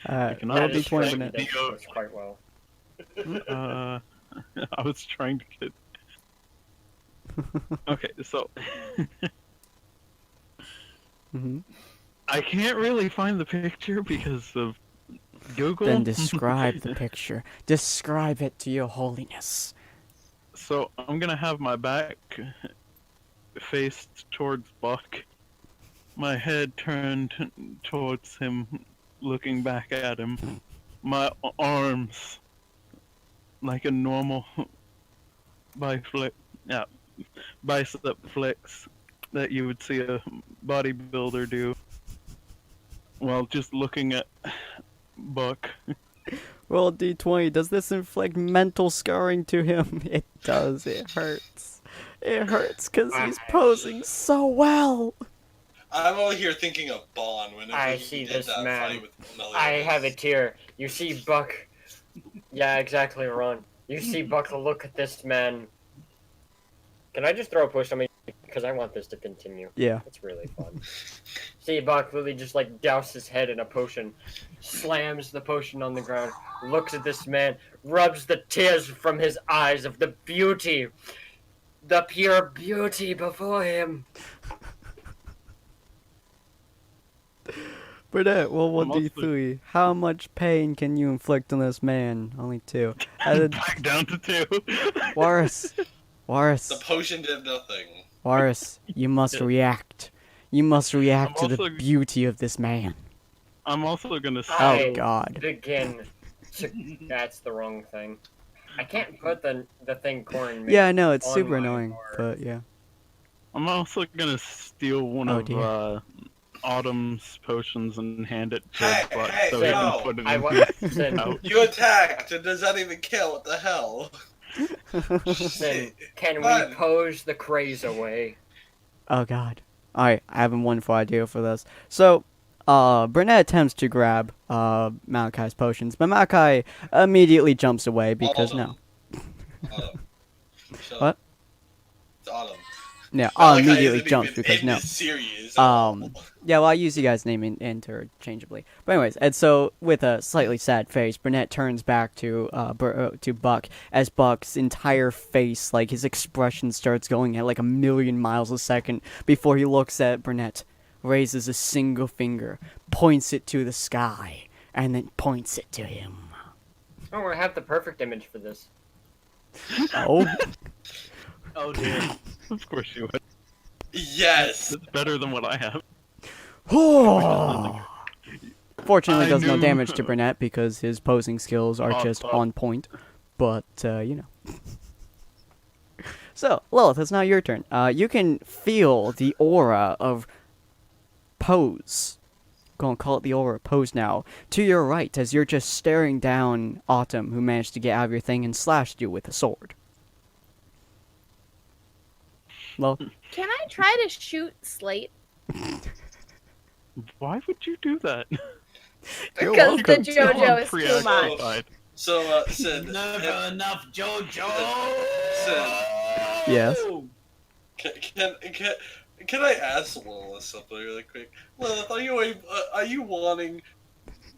can Roll I That is d20 true. minute. That works quite well. I was trying to get. Okay, so hmm I can't really find the picture because of Google. Then describe the picture. Describe it to your holiness. So I'm gonna have my back faced towards Buck, my head turned towards him, looking back at him, my arms like a normal bicep flex that you would see a bodybuilder do, while just looking at Buck. Roll d20. Does this inflict mental scarring to him? It does. It hurts. It hurts because he's posing so well. I'm over here thinking of Bond whenever I he see did this that man. fight with Meliodas. I have it here. You see Buck. Yeah, exactly, Ron. You see Buck look at this man. Can I just throw a push on me? Because I want this to continue. Yeah. It's really fun. See Buck literally just like douse his head in a potion, slams the potion on the ground, looks at this man, rubs the tears from his eyes of the beauty, the pure beauty before him. Burnett, well, I'm also- 1d3. How much pain can you inflict on this man? Only 2. Back down to 2. Warris. Warris. The potion did nothing. Warris, you must react. You must react to I'm the also- beauty of this man. I'm also gonna Oh, say, God. Begin. That's the wrong thing. I can't put the thing Corin made. Yeah, I know, it's on super my annoying, board. but yeah. I'm also gonna steal one Oh, of dear. Autumn's potions and hand it to Hey, Buck hey, so he no. can put it I in want his Sin, pouch. You attacked, and does that even kill? What the hell? Sin, can Fun. we pose the craze away? Oh, God. Alright, I have a wonderful idea for this. So, Burnett attempts to grab, Malachi's potions, but Malachi immediately jumps away because no. Autumn. Shut What? up. It's Autumn. Yeah, Malachi immediately isn't jumps even because in no. this series. Yeah, well, I use you guys' name interchangeably. But anyways, and so with a slightly sad face, Burnett turns back to Buck as Buck's entire face, like his expression, starts going at like 1,000,000 miles a second before he looks at Burnett, raises a single finger, points it to the sky, and then points it to him. Oh, I have the perfect image for this. Oh, Oh dear. Of course you would. Yes. It's better than what I have. Fortunately, I does no knew- damage to Burnett because his posing skills are Oh, just fuck. on point. But you know. So, Lilith, it's now your turn. You can feel the aura of Pose. Gonna call it the aura of Pose now. To your right, as you're just staring down Autumn, who managed to get out of your thing and slashed you with a sword. Well, Can I try to shoot Slate? Why would you do that? you're Because the welcome. JoJo is too much. Preoccupied. So, Sid, Never enough, JoJo. Yes. can I ask Lilith something really quick? Lilith, are you wanting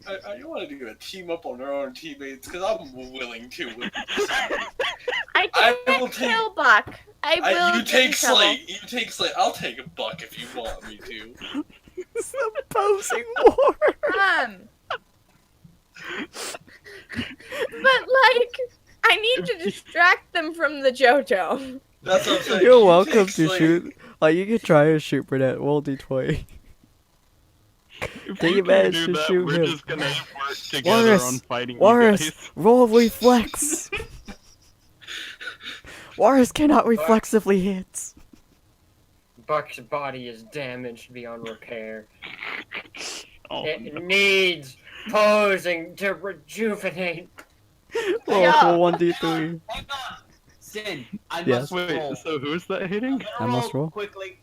to do a team up on our own teammates? Because I'm willing to. I I can't will take- kill Buck. I will You get take in trouble. Slate. You take Slate. I'll take a Buck if you want me to. It's the posing war. But like, I need to distract them from the JoJo. That's what I'm saying. You're You welcome take to Slate. shoot. Like, you can try to shoot Burnett. Roll D20. If Can you you can manage do to that, shoot we're him? just gonna work together Warris, on fighting you Warris, guys. roll reflex. Warris cannot reflexively hit. Buck's body is damaged beyond repair. Oh, It no. needs posing to rejuvenate. Roll Yeah. for 1d3. Hang on. Sin, I Yes. must roll. Wait, so who's that hitting? I'm gonna I must roll. quickly.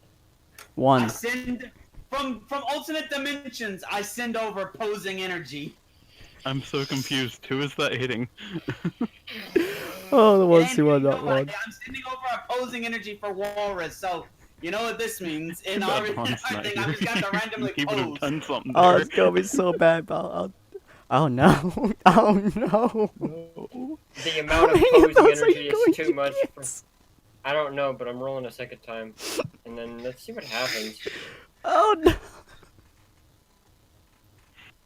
I 1. send from alternate dimensions. I send over posing energy. I'm so confused. Who is that hitting? Oh, the ones And who are you know not what? one. I'm sending over opposing energy for Walrus. So you know what this means. In That our Ron's thing, not I just got to here. randomly He would have pose. done something Oh, there. it's gonna be so bad, but oh no. Oh no. The amount of many of posing those are energy you going is to too much. get? I don't know, but I'm rolling a second time, and then let's see what happens. Oh no.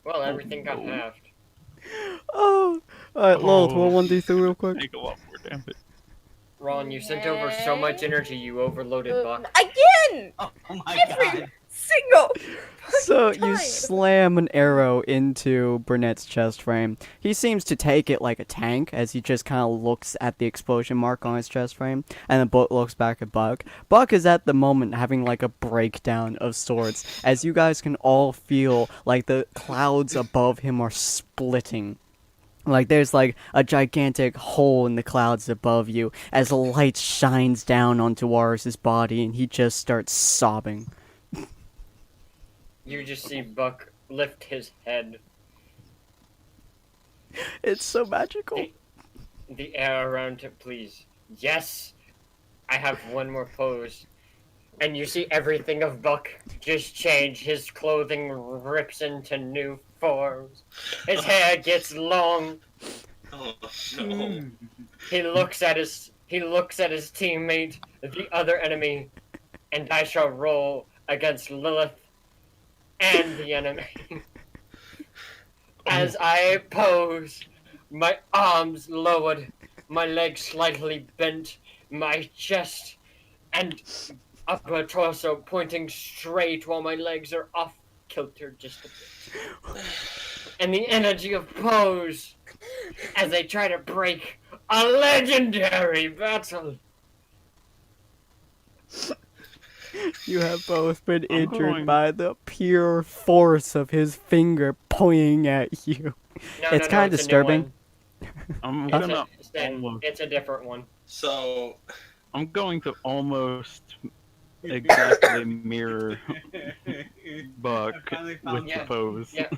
Well, everything got no. halved. Oh. Alright, Lilith, roll Oh. 1d3 real quick. Take a lot more damage. Ron, you sent over so much energy, you overloaded Buck. Again! Oh my Every god. single So time. you slam an arrow into Burnett's chest frame. He seems to take it like a tank as he just kind of looks at the explosion mark on his chest frame, and then looks back at Buck. Buck is at the moment having like a breakdown of sorts, as you guys can all feel like the clouds above him are splitting. Like there's like a gigantic hole in the clouds above you as the light shines down onto Warris's body and he just starts sobbing. you just see Buck lift his head. It's so magical. The air around him, please. Yes, I have one more pose. And you see everything of Buck just change. His clothing rips into new forms. His hair gets long. Oh no. He looks at his teammate, the other enemy, and I shall roll against Lilith and the enemy. As I pose, my arms lowered, my legs slightly bent, my chest and upper torso pointing straight while my legs are off kilter just a bit. And the energy of pose as I try to break a legendary battle. You have both been I'm injured going- by the pure force of his finger pointing at you. It's kinda a new disturbing. one. I'm It's gonna a, Stan, almost. it's a different one. So I'm going to almost exactly mirror Buck with the Yeah. pose. Yeah.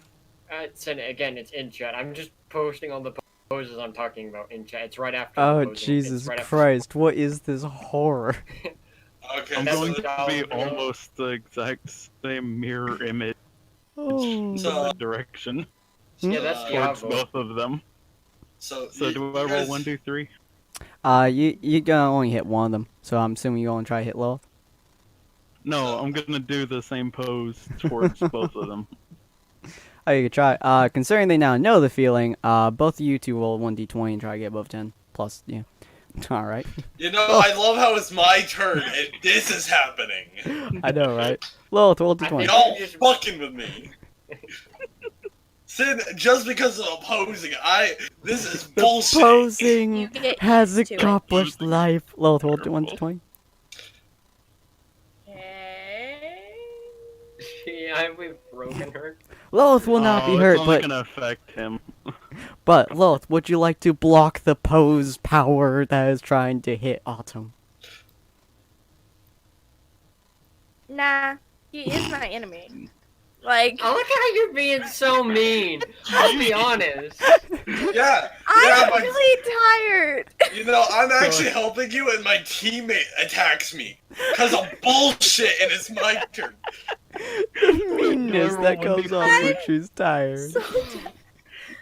Again, it's in chat. I'm just posting all the poses I'm talking about in chat. It's right after. Oh, I'm posing. It's Jesus right after- Christ, what is this horror? okay, I'm That's going so, to be what- almost the exact same mirror image Oh. So- in direction Yeah, that's towards Diablo. both of them. so So do I roll guys- 1, 2, 3? You gonna only hit one of them, so I'm assuming you're gonna try to hit Lilith. No, I'm gonna do the same pose towards both of them. Oh, you could try. Considering they now know the feeling, both of you two roll 1d20 and try to get above 10. Plus, yeah. Alright. You know, I love how it's my turn and this is happening. I know, right? Lilith, roll I d20. think- Y'all fucking with me. Sin, just because of opposing, this is bullshit. You Opposing get has used to it. accomplished life. Lilith, roll 1d20. Okay. Yeah, we've broken her. Lilith will not be hurt, It's only but gonna affect him. Lilith, would you like to block the pose power that is trying to hit Autumn? Nah, he is my enemy. Like, I look how you're being so mean. I'll be honest. Yeah, I'm but really tired. you know, I'm actually helping you and my teammate attacks me. Cause of bullshit and it's my turn. The meanness roll that comes 1d3? off when she's tired. So tired.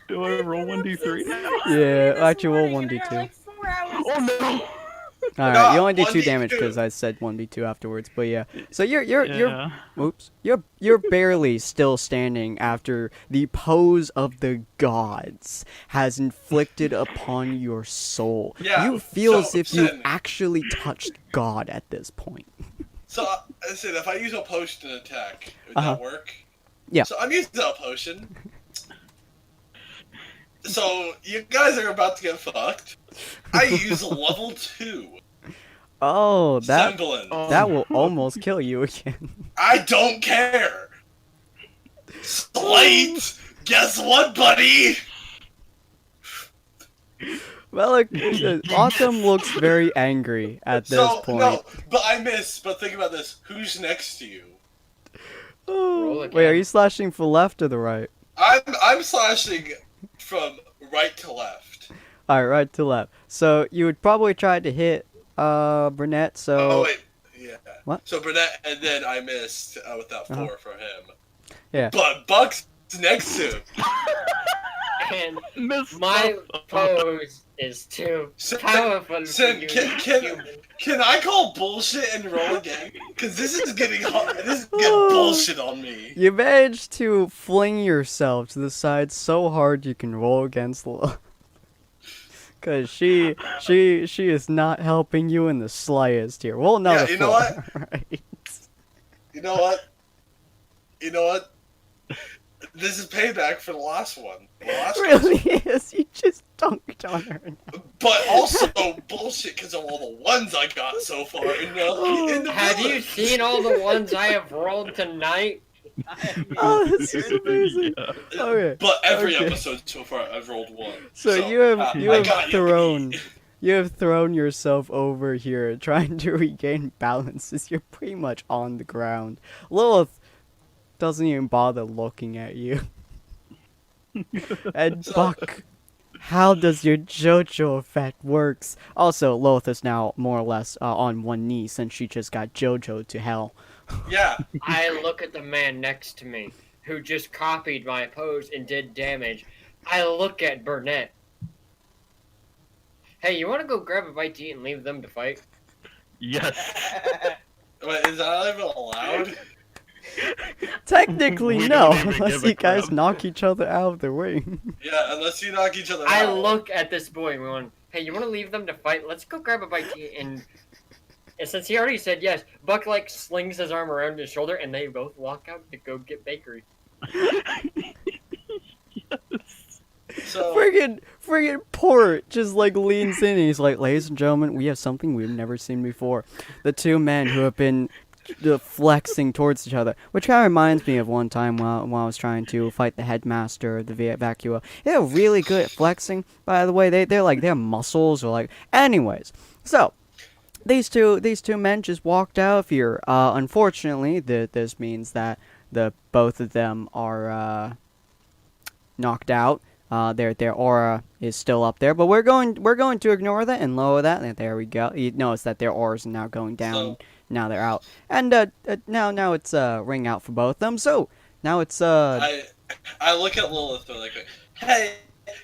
Do I roll 1d3 now? Yeah, This actually roll morning, 1d2. I got like 4 hours. Oh no! Alright, No, you only did 2 1d2. damage because I said 1d2 afterwards, but yeah. So you're Yeah. oops. You're barely still standing after the pose of the gods has inflicted upon your soul. Yeah, You feel so, as if you Sin. actually touched God at this point. So, I said, if I use a potion attack, would Uh-huh. that work? Yeah. So I'm using a potion. So you guys are about to get fucked. I use level 2. Oh, that Semblance. that will almost kill you again. I don't care. Slate. Guess what, buddy? Well, look, Autumn looks very angry at this So point. no, but I missed. But think about this: who's next to you? Roll Wait, are again. you slashing from left or the right? I'm slashing from right to left. Alright, right to left. So you would probably try to hit Brunette, so Oh wait, yeah. What? So Burnett, and then I missed with that 4 Uh-huh. for him. Yeah. But Buck's next to him. And Miss my pose is too Sin, powerful for Sin, you. can I call bullshit and roll again? Because this is getting hard. This is getting bullshit on me. you manage to fling yourself to the side so hard you can roll against Lil. Cause she is not helping you in the slightest here. Roll another Yeah, you know 4. what? Right. You know what? You know what? This is payback for the last one. The last It really is. You just dunked on her. But also bullshit because of all the ones I got so far in the Have you village. seen all the ones I have rolled tonight? Oh, this is amazing. Yeah. Okay. But every Okay. episode so far, I've rolled 1. So you have I you have got thrown you have thrown yourself over here trying to regain balance as you're pretty much on the ground. Lilith, doesn't even bother looking at you. And So- Buck, how does your JoJo effect works? Also, Loth is now more or less on one knee since she just got JoJo to hell. Yeah. I look at the man next to me who just copied my pose and did damage. I look at Burnett. Hey, you want to go grab a bite to eat and leave them to fight? Yes. Wait, is that even allowed? Technically, We no, don't even unless give a you guys crap. knock each other out of the ring. Yeah, unless you knock each other I out. look at this boy and going, hey, you want to leave them to fight? Let's go grab a bite to eat. And since he already said yes, Buck like slings his arm around his shoulder and they both walk out to go get bakery. So, Friggin' Port just like leans in and he's like, ladies and gentlemen, we have something we've never seen before. The two men who have been flexing towards each other, which kind of reminds me of one time while I was trying to fight the headmaster of the Vacua. They're really good at flexing, by the way. They're like, their muscles are like, anyways. So, these two men just walked out of here. Unfortunately, this means that both of them are knocked out. Their aura is still up there, but we're going to ignore that and lower that. And there we go. You notice that their auras are now going down. So- Now they're out, and now it's ring out for both of them. So now it's I look at Lilith and like, hey,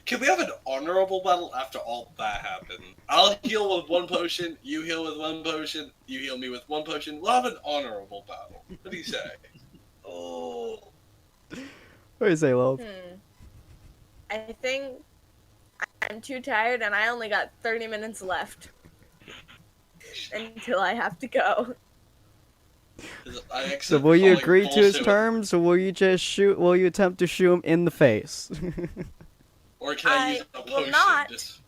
can we have an honorable battle after all that happened? I'll heal with one potion, you heal with one potion, you heal me with one potion. We'll have an honorable battle. What do you say? Oh. what do you say, Love? I think I'm too tired and I only got 30 minutes left until I have to go. So will you agree to his terms, or will you just shoot? Will you attempt to shoot him in the face? Or can I I use a will potion? not. Just-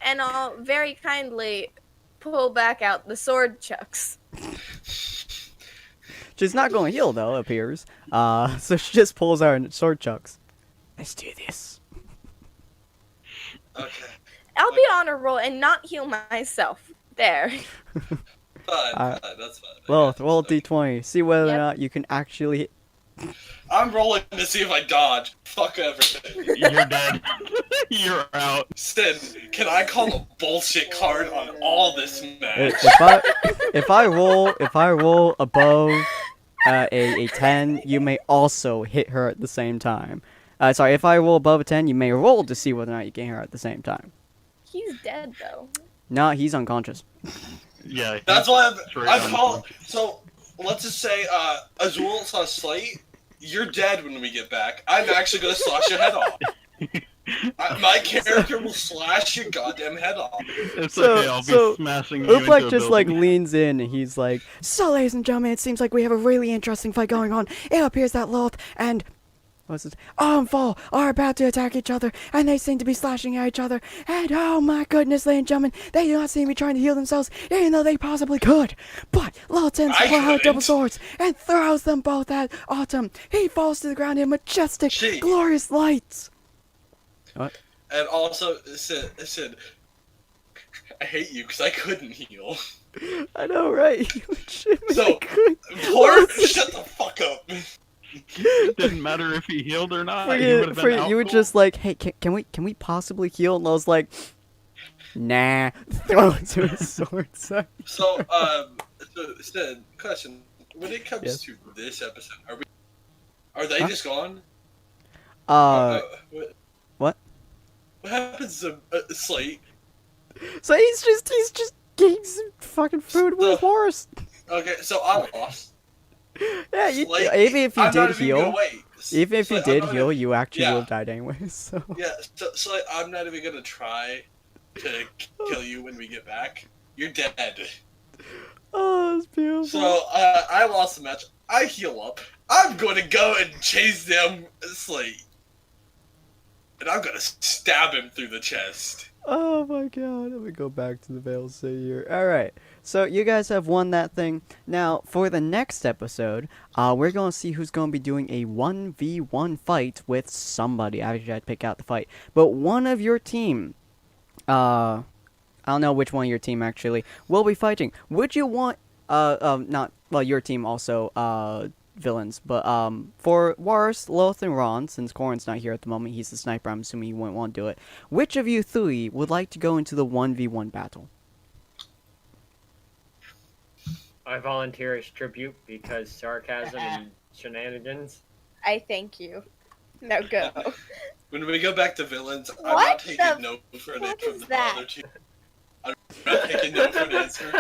And I'll very kindly pull back out the sword chucks. She's not going to heal though, it appears. So she just pulls out her sword chucks. Let's do this. Okay. I'll be on a roll and not heal myself. There. Fine, that's fine. Well, Okay, roll so- d20. See whether or Yep. not you can actually. I'm rolling to see if I dodge. Fuck everything. You're dead. You're out. Sid, can I call a bullshit card on all this match? If I roll above a 10, you may also hit her at the same time. Sorry, if I roll above a 10, you may roll to see whether or not you can hit her at the same time. He's dead though. No, he's unconscious. Yeah. That's why Straight I'm on. calling. So let's just say, Azul slash Slate, you're dead when we get back. I'm actually gonna slash your head off. My character will slash your goddamn head off. It's So- okay, I'll be so, smashing you into Uplek a just like building. leans in and he's like, so ladies and gentlemen, it seems like we have a really interesting fight going on. It appears that Loth and what's this? Fall are about to attack each other, and they seem to be slashing at each other. And oh my goodness, ladies and gentlemen, they do not seem to be trying to heal themselves, even though they possibly could. But Loth tends to I pull out double couldn't. swords and throws them both at Autumn. He falls to the ground in majestic, Gee. glorious lights. And also, Sid, I hate you because I couldn't heal. I know, right? So, Poor, shut the fuck up. Didn't matter if he healed or not. He would've been out You were cold. just like, hey, can we possibly heal? And I was like, nah. Throw it to his sword. Sorry. So, Sid, question: when it comes Yes. to this episode, are they Huh? just gone? What? What happens to Slate? So he's just getting some fucking food with his horse. Okay, so I lost. Yeah, Slate, even if you I'm not did even gonna heal, wait. even if you Slate, I'm did not heal, even- you actually yeah. would have died anyways. So. Yeah, so I'm not even gonna try to kill you when we get back. You're dead. Oh, it's beautiful. So I lost the match. I heal up. I'm going to go and chase them Slate. And I'm gonna stab him through the chest. Oh my god, let me go back to the Veil City here. Alright, so you guys have won that thing. Now, for the next episode, we're going to see who's going to be doing a 1v1 fight with somebody. Actually, I'd pick out the fight. But one of your team, I don't know which one of your team actually, will be fighting. Would you want, your team also, villains. But for Wars, Loth, and Ron, since Corin's not here at the moment, he's the sniper. I'm assuming he wouldn't want to do it. Which of you three would like to go into the 1v1 battle? I volunteer as tribute because sarcasm and shenanigans. I thank you. Now go. When we go back to villains, I'm What not taking the no for an fuck answer is from the that? other two. I'm not taking no for an answer.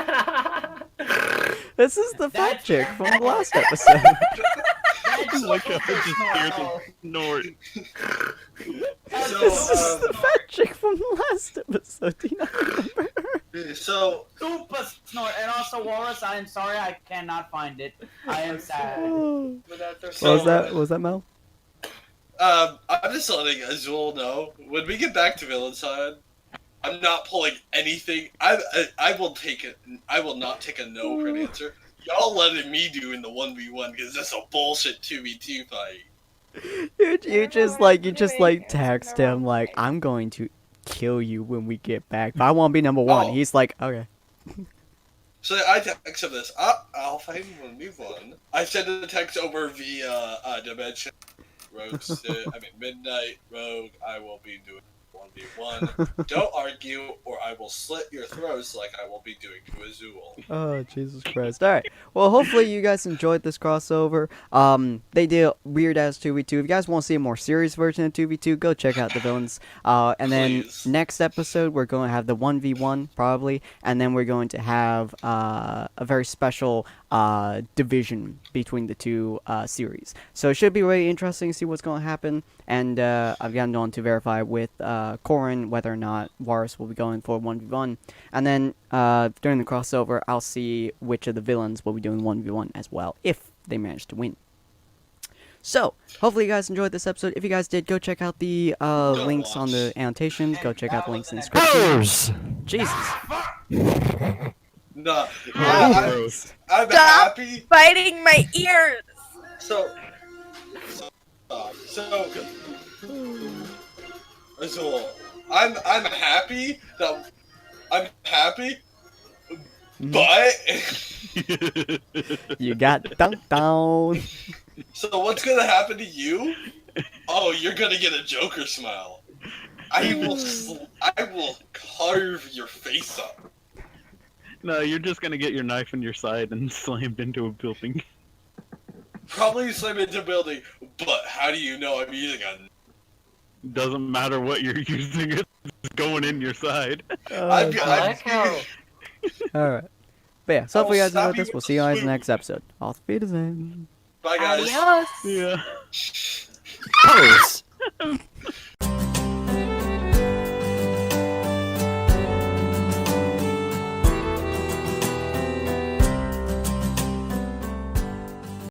This is the fat That's- chick from the last episode. That's Like I just hear so- the snort. So, This is the fat chick from the last episode. Do you not remember her? so Super snort. And also, Walrus, I am sorry I cannot find it. I am sad. Oh. So, What was that, Mel? I'm just letting Azul know, when we get back to villain side, I'm not pulling anything. I will not take a no for an answer. Y'all letting me do in the 1v1 because that's a bullshit 2v2 fight. You just like text him like, I'm going to kill you when we get back, but I want to be number one. Oh. He's like, okay. So I text him this. I'll find 1v1. I sent a text over via Dimension. Rogue, Midnight Rogue. I will be doing 1v1. Don't argue, or I will slit your throats like I will be doing to Azul. Oh, Jesus Christ. Alright. Well, hopefully you guys enjoyed this crossover. They did weird ass 2v2. If you guys want to see a more serious version of 2v2, go check out the villains. And then Please. next episode, we're going to have the 1v1, probably. And then we're going to have a very special division between the two series. So it should be really interesting to see what's going to happen. And I've gotten on to verify with Corin whether or not Varus will be going for 1v1. And then during the crossover, I'll see which of the villains will be doing 1v1 as well, if they manage to win. So, hopefully you guys enjoyed this episode. If you guys did, go check out the links on the annotations. Go check out the links in the description. Jesus. Nah, Gross. I'm Stop. happy. Biting my ears. So Azul, I'm happy that I'm happy, but You got dunked down. so what's gonna happen to you? Oh, you're gonna get a Joker smile. I will carve your face up. No, you're just gonna get your knife in your side and slammed into a building. Probably slam into a building, but how do you know I'm using a? Doesn't matter what you're using, it's going in your side. I'm, I like how Alright. But yeah, so hopefully you guys I'll enjoyed stab this. you We'll with see you a guys in spoon. the next episode. Auf Wiedersehen. Bye guys. Adios. Yeah. Pose.